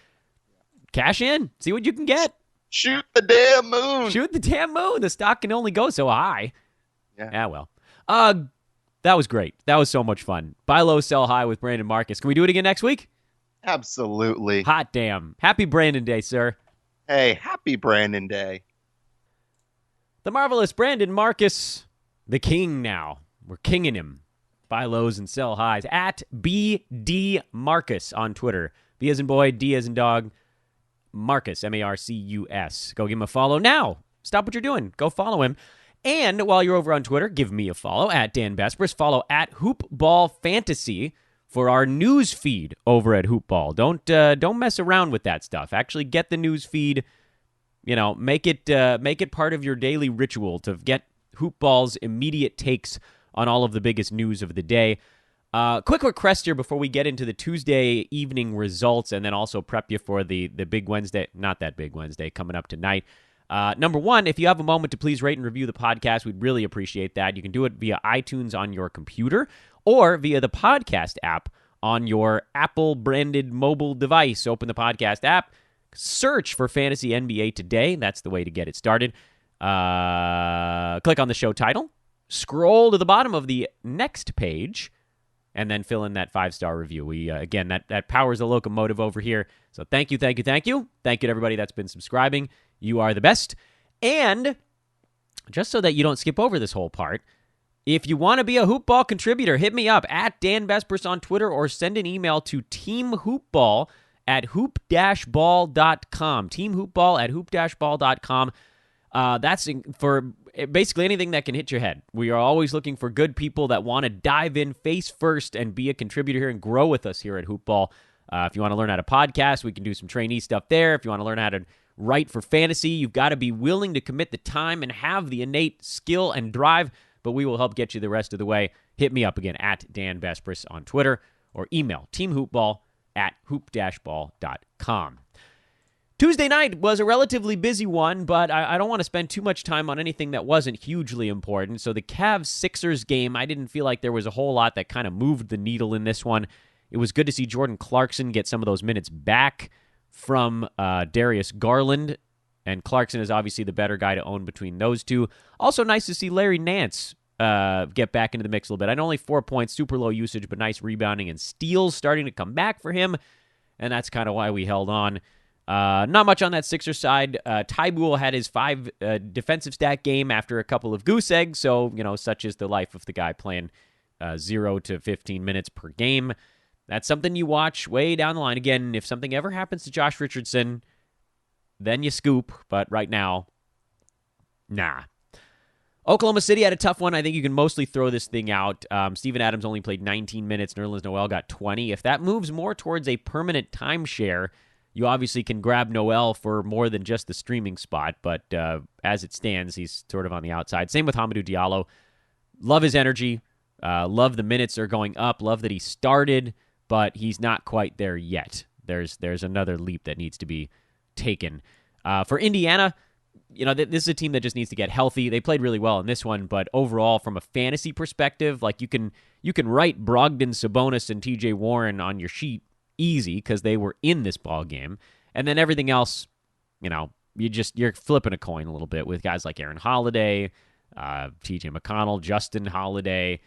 cash in. See what you can get. Shoot the damn moon. Shoot the damn moon. The stock can only go so high. Yeah. Well. That was great. That was so much fun. Buy low, sell high with Brandon Marcus. Can we do it again next week? Absolutely. Hot damn. Happy Brandon Day, sir. Hey, happy Brandon Day. The marvelous Brandon Marcus, the king now. We're kinging him. Buy lows and sell highs at BD Marcus on Twitter. B as in boy, D as in dog, Marcus, Marcus. Go give him a follow now. Stop what you're doing. Go follow him. And while you're over on Twitter, give me a follow at Dan Besbris. Follow at Hoopball Fantasy for our news feed over at Hoopball. Don't mess around with that stuff. Actually, get the news feed. Make it part of your daily ritual to get Hoopball's immediate takes on all of the biggest news of the day. Quick request here before we get into the Tuesday evening results and then also prep you for the big Wednesday, not that big Wednesday, coming up tonight. Number one, if you have a moment to please rate and review the podcast, we'd really appreciate that. You can do it via iTunes on your computer or via the podcast app on your Apple-branded mobile device. Open the podcast app, search for Fantasy NBA Today. That's the way to get it started. Click on the show title, scroll to the bottom of the next page, and then fill in that 5-star review. We again, that powers the locomotive over here. So thank you. Thank you to everybody that's been subscribing. You are the best. And just so that you don't skip over this whole part, if you want to be a Hoopball contributor, hit me up at Dan Besbris on Twitter or send an email to teamhoopball at hoop-ball.com. Teamhoopball at hoop-ball.com. That's for basically anything that can hit your head. We are always looking for good people that want to dive in face first and be a contributor here and grow with us here at Hoopball. If you want to learn how to podcast, we can do some trainee stuff there. If you want to learn how to write for fantasy, you've got to be willing to commit the time and have the innate skill and drive, but we will help get you the rest of the way. Hit me up again at Dan Besbris on Twitter or email teamhoopball at hoop-ball.com. Tuesday night was a relatively busy one, but I don't want to spend too much time on anything that wasn't hugely important. So the Cavs-Sixers game, I didn't feel like there was a whole lot that kind of moved the needle in this one. It was good to see Jordan Clarkson get some of those minutes back from Darius Garland, and Clarkson is obviously the better guy to own between those two. Also nice to see Larry Nance get back into the mix a little bit. I know only 4 points, super low usage, but nice rebounding and steals starting to come back for him, and that's kind of why we held on. Not much on that Sixers side. Tybull had his 5 defensive stat game after a couple of goose eggs, so, such is the life of the guy playing 0 to 15 minutes per game. That's something you watch way down the line. Again, if something ever happens to Josh Richardson, then you scoop, but right now, nah. Oklahoma City had a tough one. I think you can mostly throw this thing out. Steven Adams only played 19 minutes. Nerlens Noel got 20. If that moves more towards a permanent timeshare, you obviously can grab Noel for more than just the streaming spot, but as it stands, he's sort of on the outside. Same with Hamidou Diallo. Love his energy. Love the minutes are going up. Love that he started, but he's not quite there yet. There's another leap that needs to be taken. For Indiana, this is a team that just needs to get healthy. They played really well in this one, but overall, from a fantasy perspective, like you can write Brogdon, Sabonis, and TJ Warren on your sheet easy because they were in this ball game, and then everything else, you're flipping a coin a little bit with guys like Aaron Holiday, TJ McConnell, Justin Holiday.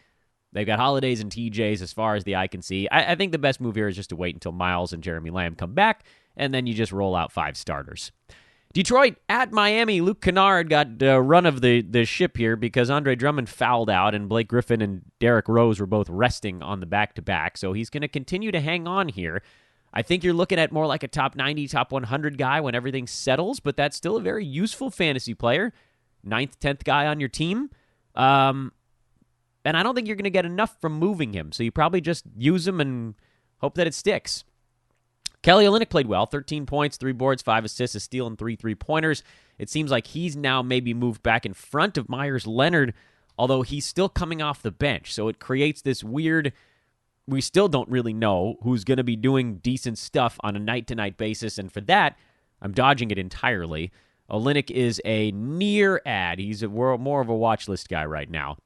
They've got Holidays and TJs as far as the eye can see. I think the best move here is just to wait until Miles and Jeremy Lamb come back, and then you just roll out 5 starters. Detroit at Miami. Luke Kennard got run of the ship here because Andre Drummond fouled out, and Blake Griffin and Derrick Rose were both resting on the back-to-back, so he's going to continue to hang on here. I think you're looking at more like a top 90, top 100 guy when everything settles, but that's still a very useful fantasy player. 9th, 10th guy on your team. And I don't think you're going to get enough from moving him, so you probably just use him and hope that it sticks. Kelly Olynyk played well, 13 points, 3 boards, 5 assists, a steal, and 3 3-pointers. It seems like he's now maybe moved back in front of Myers Leonard, although he's still coming off the bench. So it creates this weird, we still don't really know who's going to be doing decent stuff on a night-to-night basis, and for that, I'm dodging it entirely. Olynyk is a near ad. He's more of a watch list guy right now.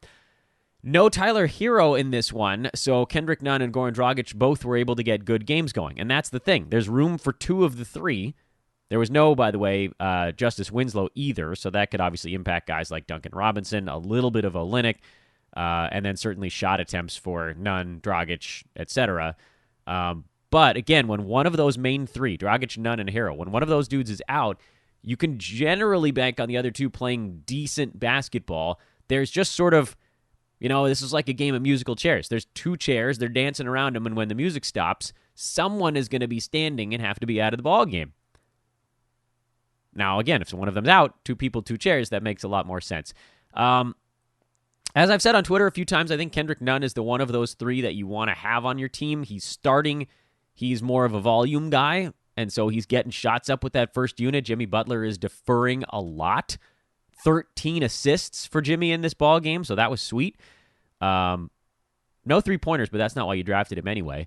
No Tyler Hero in this one, so Kendrick Nunn and Goran Dragic both were able to get good games going. And that's the thing. There's room for 2 of the 3. There was no, by the way, Justice Winslow either, so that could obviously impact guys like Duncan Robinson, a little bit of Olynyk, and then certainly shot attempts for Nunn, Dragic, etc. But again, when one of those main 3, Dragic, Nunn, and Hero, when one of those dudes is out, you can generally bank on the other 2 playing decent basketball. There's just sort of, this is like a game of musical chairs. There's 2 chairs, they're dancing around them, and when the music stops, someone is going to be standing and have to be out of the ball game. Now, again, if one of them's out, 2 people, 2 chairs, that makes a lot more sense. As I've said on Twitter a few times, I think Kendrick Nunn is the one of those 3 that you want to have on your team. He's starting. He's more of a volume guy, and so he's getting shots up with that first unit. Jimmy Butler is deferring a lot. 13 assists for Jimmy in this ball game, so that was sweet. No 3-pointers, but that's not why you drafted him anyway.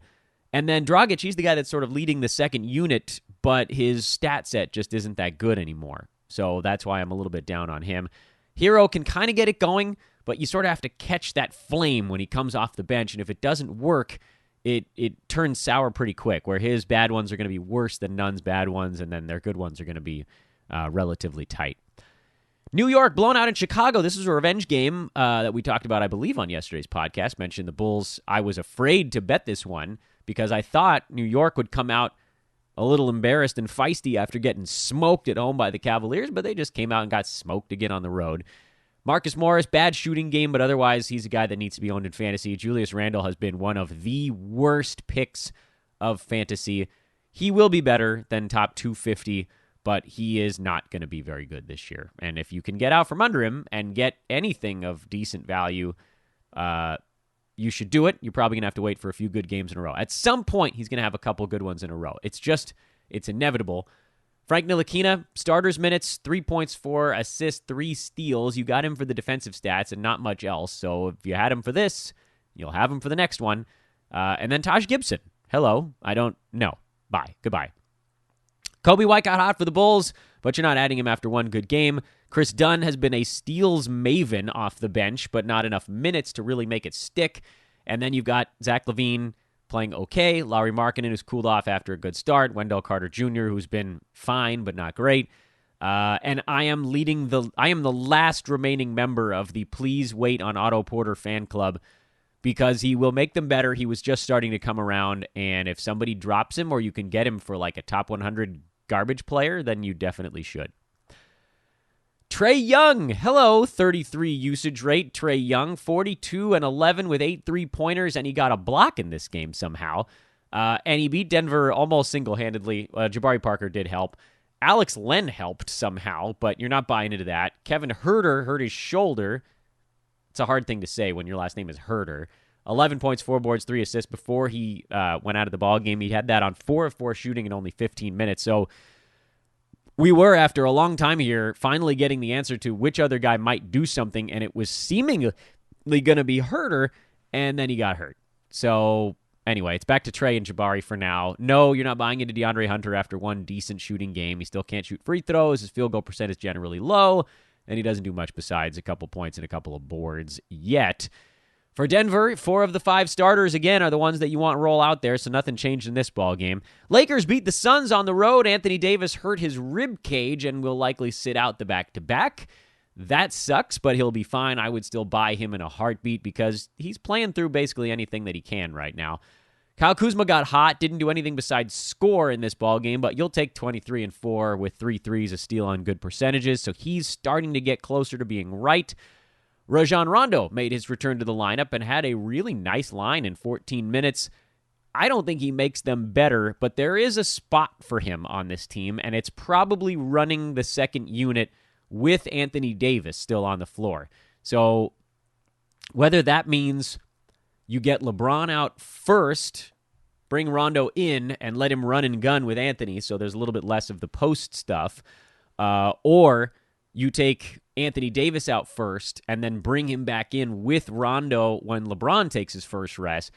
And then Dragic, he's the guy that's sort of leading the second unit, but his stat set just isn't that good anymore. So that's why I'm a little bit down on him. Hero can kind of get it going, but you sort of have to catch that flame when he comes off the bench, and if it doesn't work, it turns sour pretty quick, where his bad ones are going to be worse than Nunn's bad ones, and then their good ones are going to be relatively tight. New York blown out in Chicago. This is a revenge game that we talked about, I believe, on yesterday's podcast. Mentioned the Bulls. I was afraid to bet this one because I thought New York would come out a little embarrassed and feisty after getting smoked at home by the Cavaliers, but they just came out and got smoked again on the road. Marcus Morris, bad shooting game, but otherwise he's a guy that needs to be owned in fantasy. Julius Randle has been one of the worst picks of fantasy. He will be better than top 250, but he is not going to be very good this year. And if you can get out from under him and get anything of decent value, you should do it. You're probably going to have to wait for a few good games in a row. At some point, he's going to have a couple good ones in a row. It's inevitable. Frank Ntilikina, starters minutes, 3 points, 4 assists, 3 steals. You got him for the defensive stats and not much else. So if you had him for this, you'll have him for the next one. And then Taj Gibson. Hello. I don't know. Bye. Goodbye. Kobe White got hot for the Bulls, but you're not adding him after one good game. Chris Dunn has been a steals maven off the bench, but not enough minutes to really make it stick. And then you've got Zach LaVine playing okay. Lauri Markkanen, who's cooled off after a good start. Wendell Carter Jr., who's been fine but not great. And I am the last remaining member of the Please Wait on Otto Porter fan club because he will make them better. He was just starting to come around, and if somebody drops him or you can get him for like a top 100 garbage player, then you definitely should. Trae Young, hello, 33 usage rate. Trae Young, 42 and 11 with 8 3-pointers, and he got a block in this game somehow. And he beat Denver almost single-handedly. Jabari Parker did help. Alex Len helped somehow, but you're not buying into that. Kevin Huerter hurt his shoulder. It's a hard thing to say when your last name is Huerter. 11 points, 4 boards, 3 assists before he went out of the ball game. He had that on 4 of 4 shooting in only 15 minutes. So we were, after a long time here, finally getting the answer to which other guy might do something, and it was seemingly going to be Huerter, and then he got hurt. So anyway, it's back to Trae and Jabari for now. No, you're not buying into DeAndre Hunter after one decent shooting game. He still can't shoot free throws. His field goal percent is generally low, and he doesn't do much besides a couple points and a couple of boards yet. For Denver, 4 of the 5 starters, again, are the ones that you want roll out there, so nothing changed in this ball game. Lakers beat the Suns on the road. Anthony Davis hurt his rib cage and will likely sit out the back-to-back. That sucks, but he'll be fine. I would still buy him in a heartbeat because he's playing through basically anything that he can right now. Kyle Kuzma got hot, didn't do anything besides score in this ball game, but you'll take 23 and 4 with 3 threes, a steal on good percentages, so he's starting to get closer to being right. Rajon Rondo made his return to the lineup and had a really nice line in 14 minutes. I don't think he makes them better, but there is a spot for him on this team, and it's probably running the second unit with Anthony Davis still on the floor. So whether that means you get LeBron out first bring Rondo in and let him run and gun with Anthony, so there's a little bit less of the post stuff, or you take Anthony Davis out first and then bring him back in with Rondo when LeBron takes his first rest.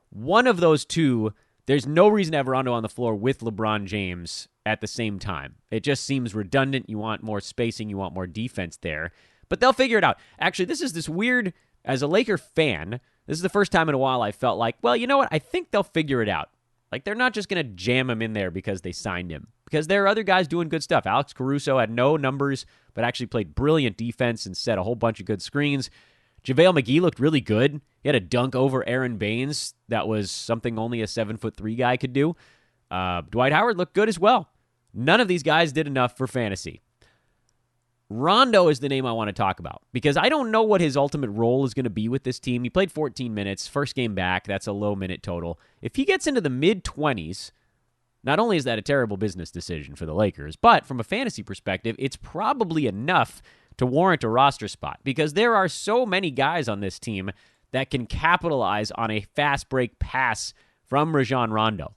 One of those two, there's no reason to have Rondo on the floor with LeBron James at the same time. It just seems redundant. You want more spacing. You want more defense there. But they'll figure it out. Actually, this weird, as a Laker fan, this is the first time in a while I felt like, well, you know what? I think they'll figure it out. Like, they're not just going to jam him in there because they signed him. Because there are other guys doing good stuff. Alex Caruso had no numbers, but actually played brilliant defense and set a whole bunch of good screens. JaVale McGee looked really good. He had a dunk over Aaron Baines that was something only a 7'3" guy could do. Dwight Howard looked good as well. None of these guys did enough for fantasy. Rondo is the name I want to talk about because I don't know what his ultimate role is going to be with this team. He played 14 minutes, first game back. That's a low minute total. If he gets into the mid-20s, not only is that a terrible business decision for the Lakers, but from a fantasy perspective, it's probably enough to warrant a roster spot because there are so many guys on this team that can capitalize on a fast break pass from Rajon Rondo.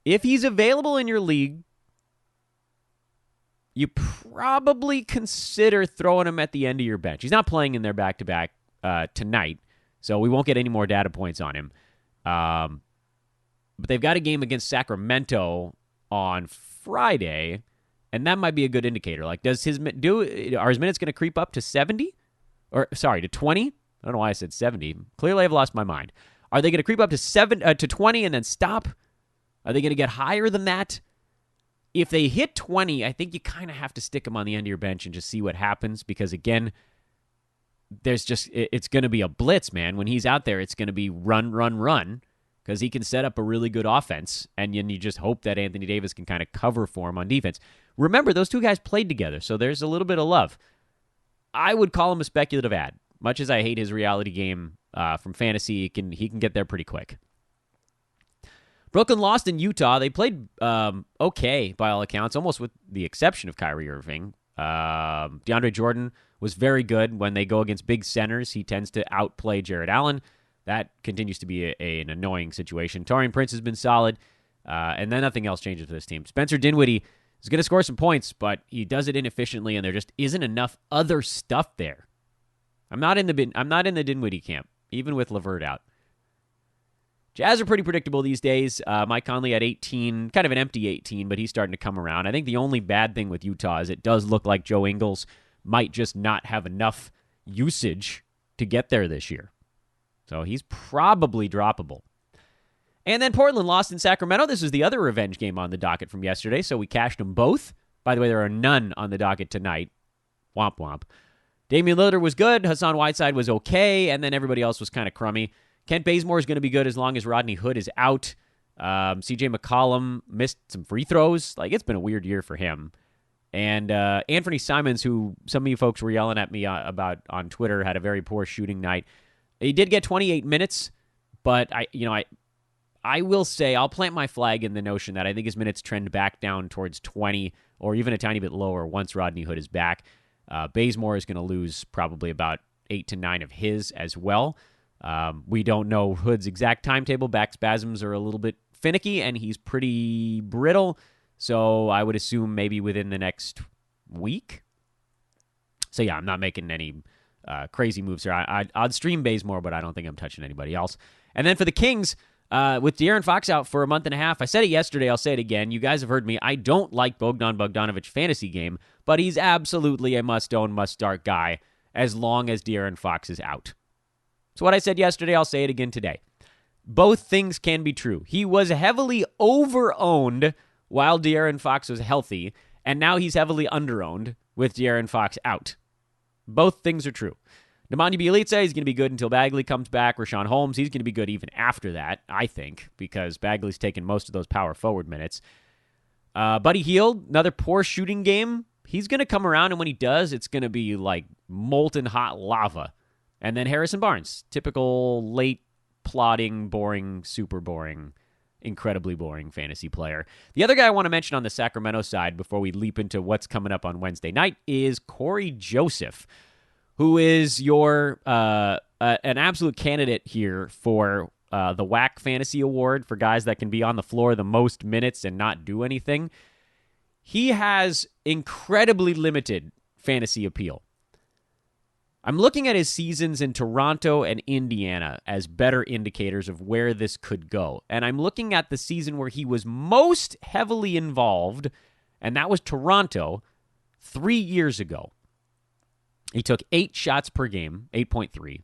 If he's available in your league, you probably consider throwing him at the end of your bench. He's not playing in their back-to-back tonight, so we won't get any more data points on him. But they've got a game against Sacramento on Friday, and that might be a good indicator. Like, are his minutes going to creep up to 70? To 20? I don't know why I said 70. Clearly, I've lost my mind. Are they going to creep up to 20 and then stop? Are they going to get higher than that? If they hit 20, I think you kind of have to stick him on the end of your bench and just see what happens because, again, it's going to be a blitz, man. When he's out there, it's going to be run, because he can set up a really good offense, and then you just hope that Anthony Davis can kind of cover for him on defense. Remember, those two guys played together, so there's a little bit of love. I would call him a speculative ad. Much as I hate his reality game from fantasy, he can get there pretty quick. Brooklyn lost in Utah. They played okay by all accounts, almost with the exception of Kyrie Irving. DeAndre Jordan was very good when they go against big centers. He tends to outplay Jared Allen. That continues to be an annoying situation. Taurean Prince has been solid, and then nothing else changes for this team. Spencer Dinwiddie is going to score some points, but he does it inefficiently, and there just isn't enough other stuff there. I'm not in the Dinwiddie camp, even with LeVert out. Jazz are pretty predictable these days. Mike Conley at 18, kind of an empty 18, but he's starting to come around. I think the only bad thing with Utah is it does look like Joe Ingles might just not have enough usage to get there this year. So he's probably droppable. And then Portland lost in Sacramento. This is the other revenge game on the docket from yesterday, so we cashed them both. By the way, there are none on the docket tonight. Womp womp. Damian Lillard was good. Hassan Whiteside was okay, and then everybody else was kind of crummy. Kent Bazemore is going to be good as long as Rodney Hood is out. CJ McCollum missed some free throws. Like, it's been a weird year for him. And Anthony Simons, who some of you folks were yelling at me about on Twitter, had a very poor shooting night. He did get 28 minutes, but I will say I'll plant my flag in the notion that I think his minutes trend back down towards 20 or even a tiny bit lower once Rodney Hood is back. Bazemore is going to lose probably about 8 to 9 of his as well. We don't know Hood's exact timetable. Back spasms are a little bit finicky, and he's pretty brittle, so I would assume maybe within the next week. So, yeah, I'm not making any crazy moves here. I'd stream Bazemore, but I don't think I'm touching anybody else. And then for the Kings, with De'Aaron Fox out for a month and a half, I said it yesterday, I'll say it again. You guys have heard me. I don't like Bogdan Bogdanovic fantasy game, but he's absolutely a must-own, must-start guy as long as De'Aaron Fox is out. So what I said yesterday, I'll say it again today. Both things can be true. He was heavily over-owned while De'Aaron Fox was healthy, and now he's heavily under-owned with De'Aaron Fox out. Both things are true. Nemanja Bjelica, he's going to be good until Bagley comes back. Rashawn Holmes, he's going to be good even after that, I think, because Bagley's taken most of those power forward minutes. Buddy Hield, another poor shooting game. He's going to come around, and when he does, it's going to be like molten hot lava. And then Harrison Barnes, typical late plodding, boring, super boring, incredibly boring fantasy player. The other guy I want to mention on the Sacramento side before we leap into what's coming up on Wednesday night is Corey Joseph, who is your an absolute candidate here for the WAC Fantasy Award for guys that can be on the floor the most minutes and not do anything. He has incredibly limited fantasy appeal. I'm looking at his seasons in Toronto and Indiana as better indicators of where this could go. And I'm looking at the season where he was most heavily involved, and that was Toronto 3 years ago. He took 8 shots per game, 8.3.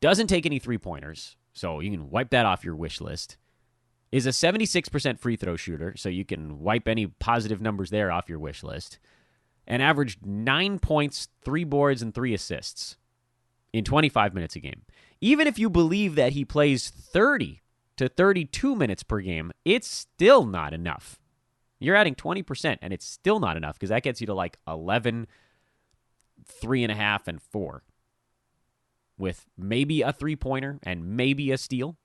Doesn't take any three-pointers, so you can wipe that off your wish list. Is a 76% free throw shooter, so you can wipe any positive numbers there off your wish list. And averaged 9 points, 3 boards, and 3 assists in 25 minutes a game. Even if you believe that he plays 30 to 32 minutes per game, it's still not enough. You're adding 20%, and it's still not enough because that gets you to like 11, 3.5, and 4. With maybe a three-pointer and maybe a steal.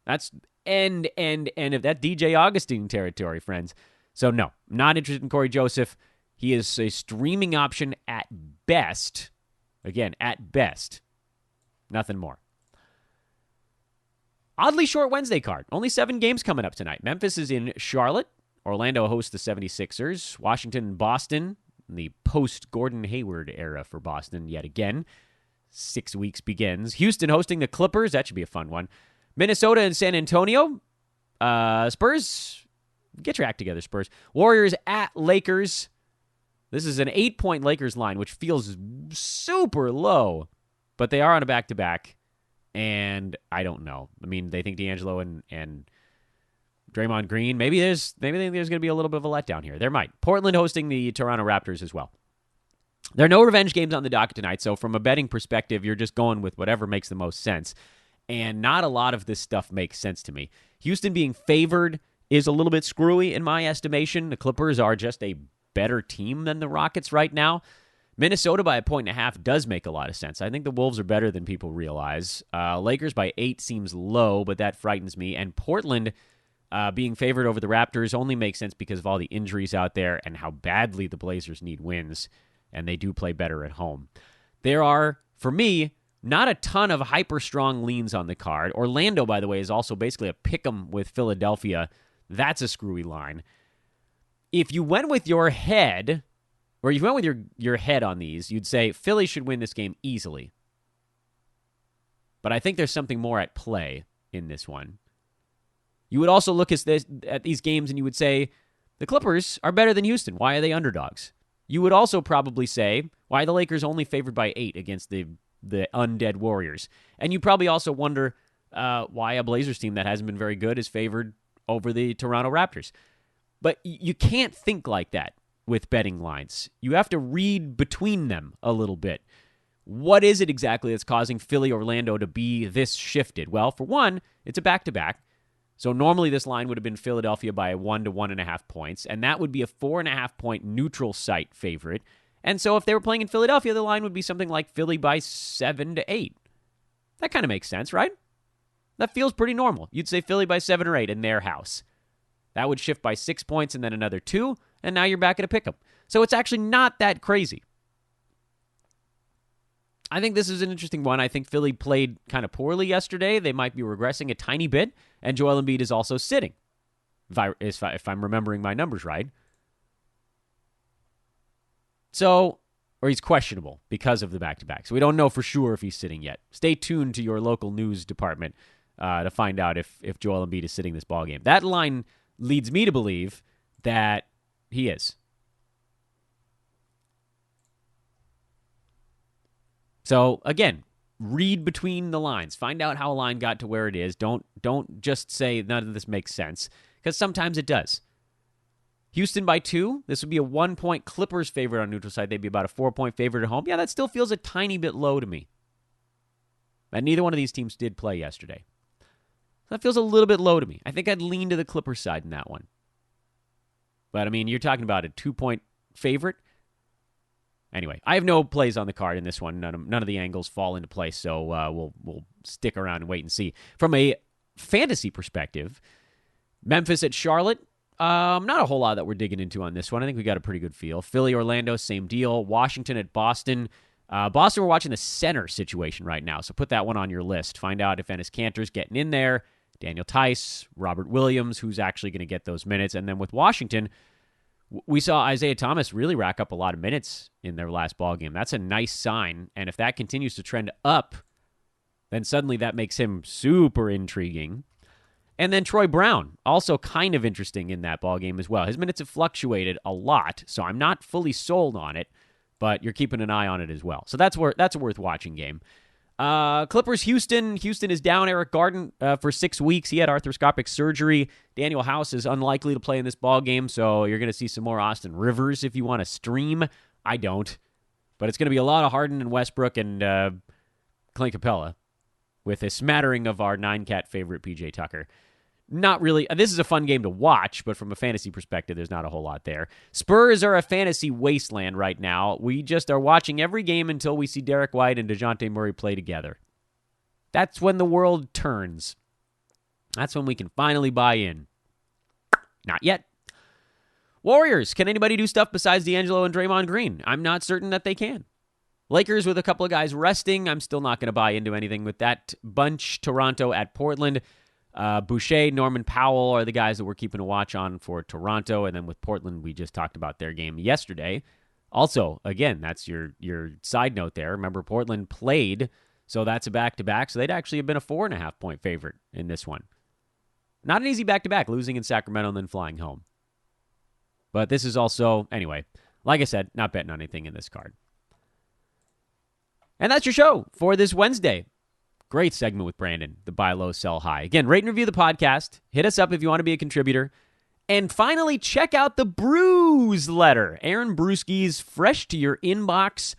That's end of that DJ Augustine territory, friends. So no, not interested in Corey Joseph. He is a streaming option at best. Again, at best. Nothing more. Oddly short Wednesday card. Only 7 games coming up tonight. Memphis is in Charlotte. Orlando hosts the 76ers. Washington and Boston. The post-Gordon Hayward era for Boston yet again. 6 weeks begins. Houston hosting the Clippers. That should be a fun one. Minnesota and San Antonio. Spurs. Get your act together, Spurs. Warriors at Lakers. This is an 8-point Lakers line, which feels super low, but they are on a back-to-back, and I don't know. I mean, they think D'Angelo and Draymond Green. Maybe there's going to be a little bit of a letdown here. There might. Portland hosting the Toronto Raptors as well. There are no revenge games on the docket tonight, so from a betting perspective, you're just going with whatever makes the most sense, and not a lot of this stuff makes sense to me. Houston being favored is a little bit screwy in my estimation. The Clippers are just a better team than the Rockets right now. Minnesota by 1.5 does make a lot of sense. I think the Wolves are better than people realize. Lakers by 8 seems low, but that frightens me. And Portland being favored over the Raptors only makes sense because of all the injuries out there and how badly the Blazers need wins, and they do play better at home. There are, for me, not a ton of hyper-strong leans on the card. Orlando, by the way, is also basically a pick-em with Philadelphia. That's a screwy line. If you went with your head, or you went with your head on these, you'd say Philly should win this game easily. But I think there's something more at play in this one. You would also look at these games and you would say, the Clippers are better than Houston. Why are they underdogs? You would also probably say, why are the Lakers only favored by 8 against the undead Warriors? And you probably also wonder why a Blazers team that hasn't been very good is favored over the Toronto Raptors. But you can't think like that with betting lines. You have to read between them a little bit. What is it exactly that's causing Philly-Orlando to be this shifted? Well, for one, it's a back-to-back. So normally this line would have been Philadelphia by 1 to 1.5 points, and that would be a 4.5-point neutral site favorite. And so if they were playing in Philadelphia, the line would be something like Philly by 7 to 8. That kind of makes sense, right? That feels pretty normal. You'd say Philly by 7 or 8 in their house. That would shift by 6 points and then another 2, and now you're back at a pick-em. So it's actually not that crazy. I think this is an interesting one. I think Philly played kind of poorly yesterday. They might be regressing a tiny bit, and Joel Embiid is also sitting, if I'm remembering my numbers right. So, or he's questionable because of the back-to-back. So we don't know for sure if he's sitting yet. Stay tuned to your local news department to find out if Joel Embiid is sitting this ballgame. That line leads me to believe that he is. So, again, read between the lines. Find out how a line got to where it is. Don't just say none of this makes sense, because sometimes it does. Houston by 2. This would be a 1-point Clippers favorite on neutral side. They'd be about a 4-point favorite at home. Yeah, that still feels a tiny bit low to me. And neither one of these teams did play yesterday. That feels a little bit low to me. I think I'd lean to the Clippers side in that one. But, I mean, you're talking about a 2-point favorite. Anyway, I have no plays on the card in this one. None of the angles fall into place, so we'll stick around and wait and see. From a fantasy perspective, Memphis at Charlotte, not a whole lot that we're digging into on this one. I think we got a pretty good feel. Philly, Orlando, same deal. Washington at Boston. Boston, we're watching the center situation right now, so put that one on your list. Find out if Enes Kanter's getting in there, Daniel Tice, Robert Williams, who's actually going to get those minutes. And then with Washington, we saw Isaiah Thomas really rack up a lot of minutes in their last ball game. That's a nice sign, and if that continues to trend up, then suddenly that makes him super intriguing. And then Troy Brown, also kind of interesting in that ball game as well. His minutes have fluctuated a lot, so I'm not fully sold on it, but you're keeping an eye on it as well. So that's a worth watching game. Clippers, Houston. Houston is down Eric Garden for 6 weeks. He had arthroscopic surgery. Daniel House is unlikely to play in this ball game, so you're going to see some more Austin Rivers if you want to stream. I don't. But it's going to be a lot of Harden and Westbrook and Clint Capella with a smattering of our 9-cat favorite PJ Tucker. Not really. This is a fun game to watch, but from a fantasy perspective, there's not a whole lot there. Spurs are a fantasy wasteland right now. We just are watching every game until we see Derek White and DeJounte Murray play together. That's when the world turns. That's when we can finally buy in. Not yet. Warriors. Can anybody do stuff besides D'Angelo and Draymond Green? I'm not certain that they can. Lakers with a couple of guys resting. I'm still not going to buy into anything with that bunch. Toronto at Portland. Boucher, Norman Powell are the guys that we're keeping a watch on for Toronto. And then with Portland, we just talked about their game yesterday. Also, again, that's your side note there. Remember, Portland played, so that's a back-to-back. So they'd actually have been a 4.5-point favorite in this one. Not an easy back-to-back, losing in Sacramento and then flying home. But this is also, anyway, like I said, not betting on anything in this card. And that's your show for this Wednesday. Great segment with Brandon, the buy low, sell high. Again, rate and review the podcast. Hit us up if you want to be a contributor. And finally, check out the Brews Letter. Aaron Brewski's fresh to your inbox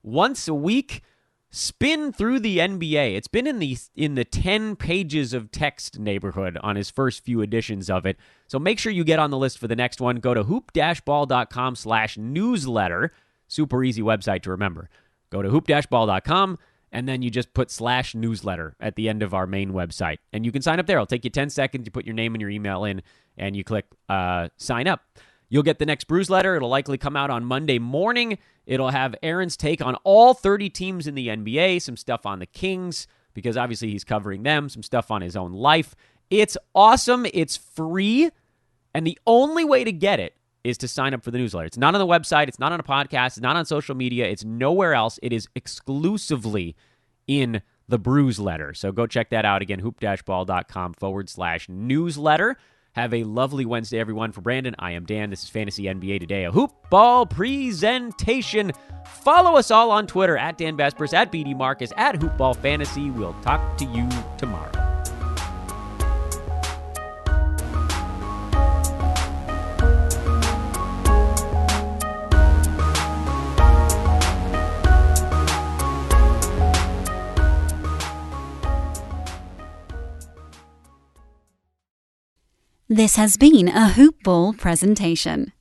once a week. Spin through the NBA. It's been in the 10 pages of text neighborhood on his first few editions of it. So make sure you get on the list for the next one. Go to hoop-ball.com/newsletter. Super easy website to remember. Go to hoop-ball.com. And then you just put /newsletter at the end of our main website. And you can sign up there. It'll take you 10 seconds. You put your name and your email in, and you click sign up. You'll get the next Brews Letter. It'll likely come out on Monday morning. It'll have Aaron's take on all 30 teams in the NBA, some stuff on the Kings, because obviously he's covering them, some stuff on his own life. It's awesome. It's free. And the only way to get it is to sign up for the newsletter. It's not on the website. It's not on a podcast. It's not on social media. It's nowhere else. It is exclusively in the Brews Letter. So go check that out again, hoop-ball.com/newsletter. Have a lovely Wednesday, everyone. For Brandon, I am Dan. This is Fantasy NBA Today, a hoop ball presentation. Follow us all on Twitter, at Dan Besbris, at BD Marcus, at Hoopball Fantasy. We'll talk to you tomorrow. This has been a Hoop Ball presentation.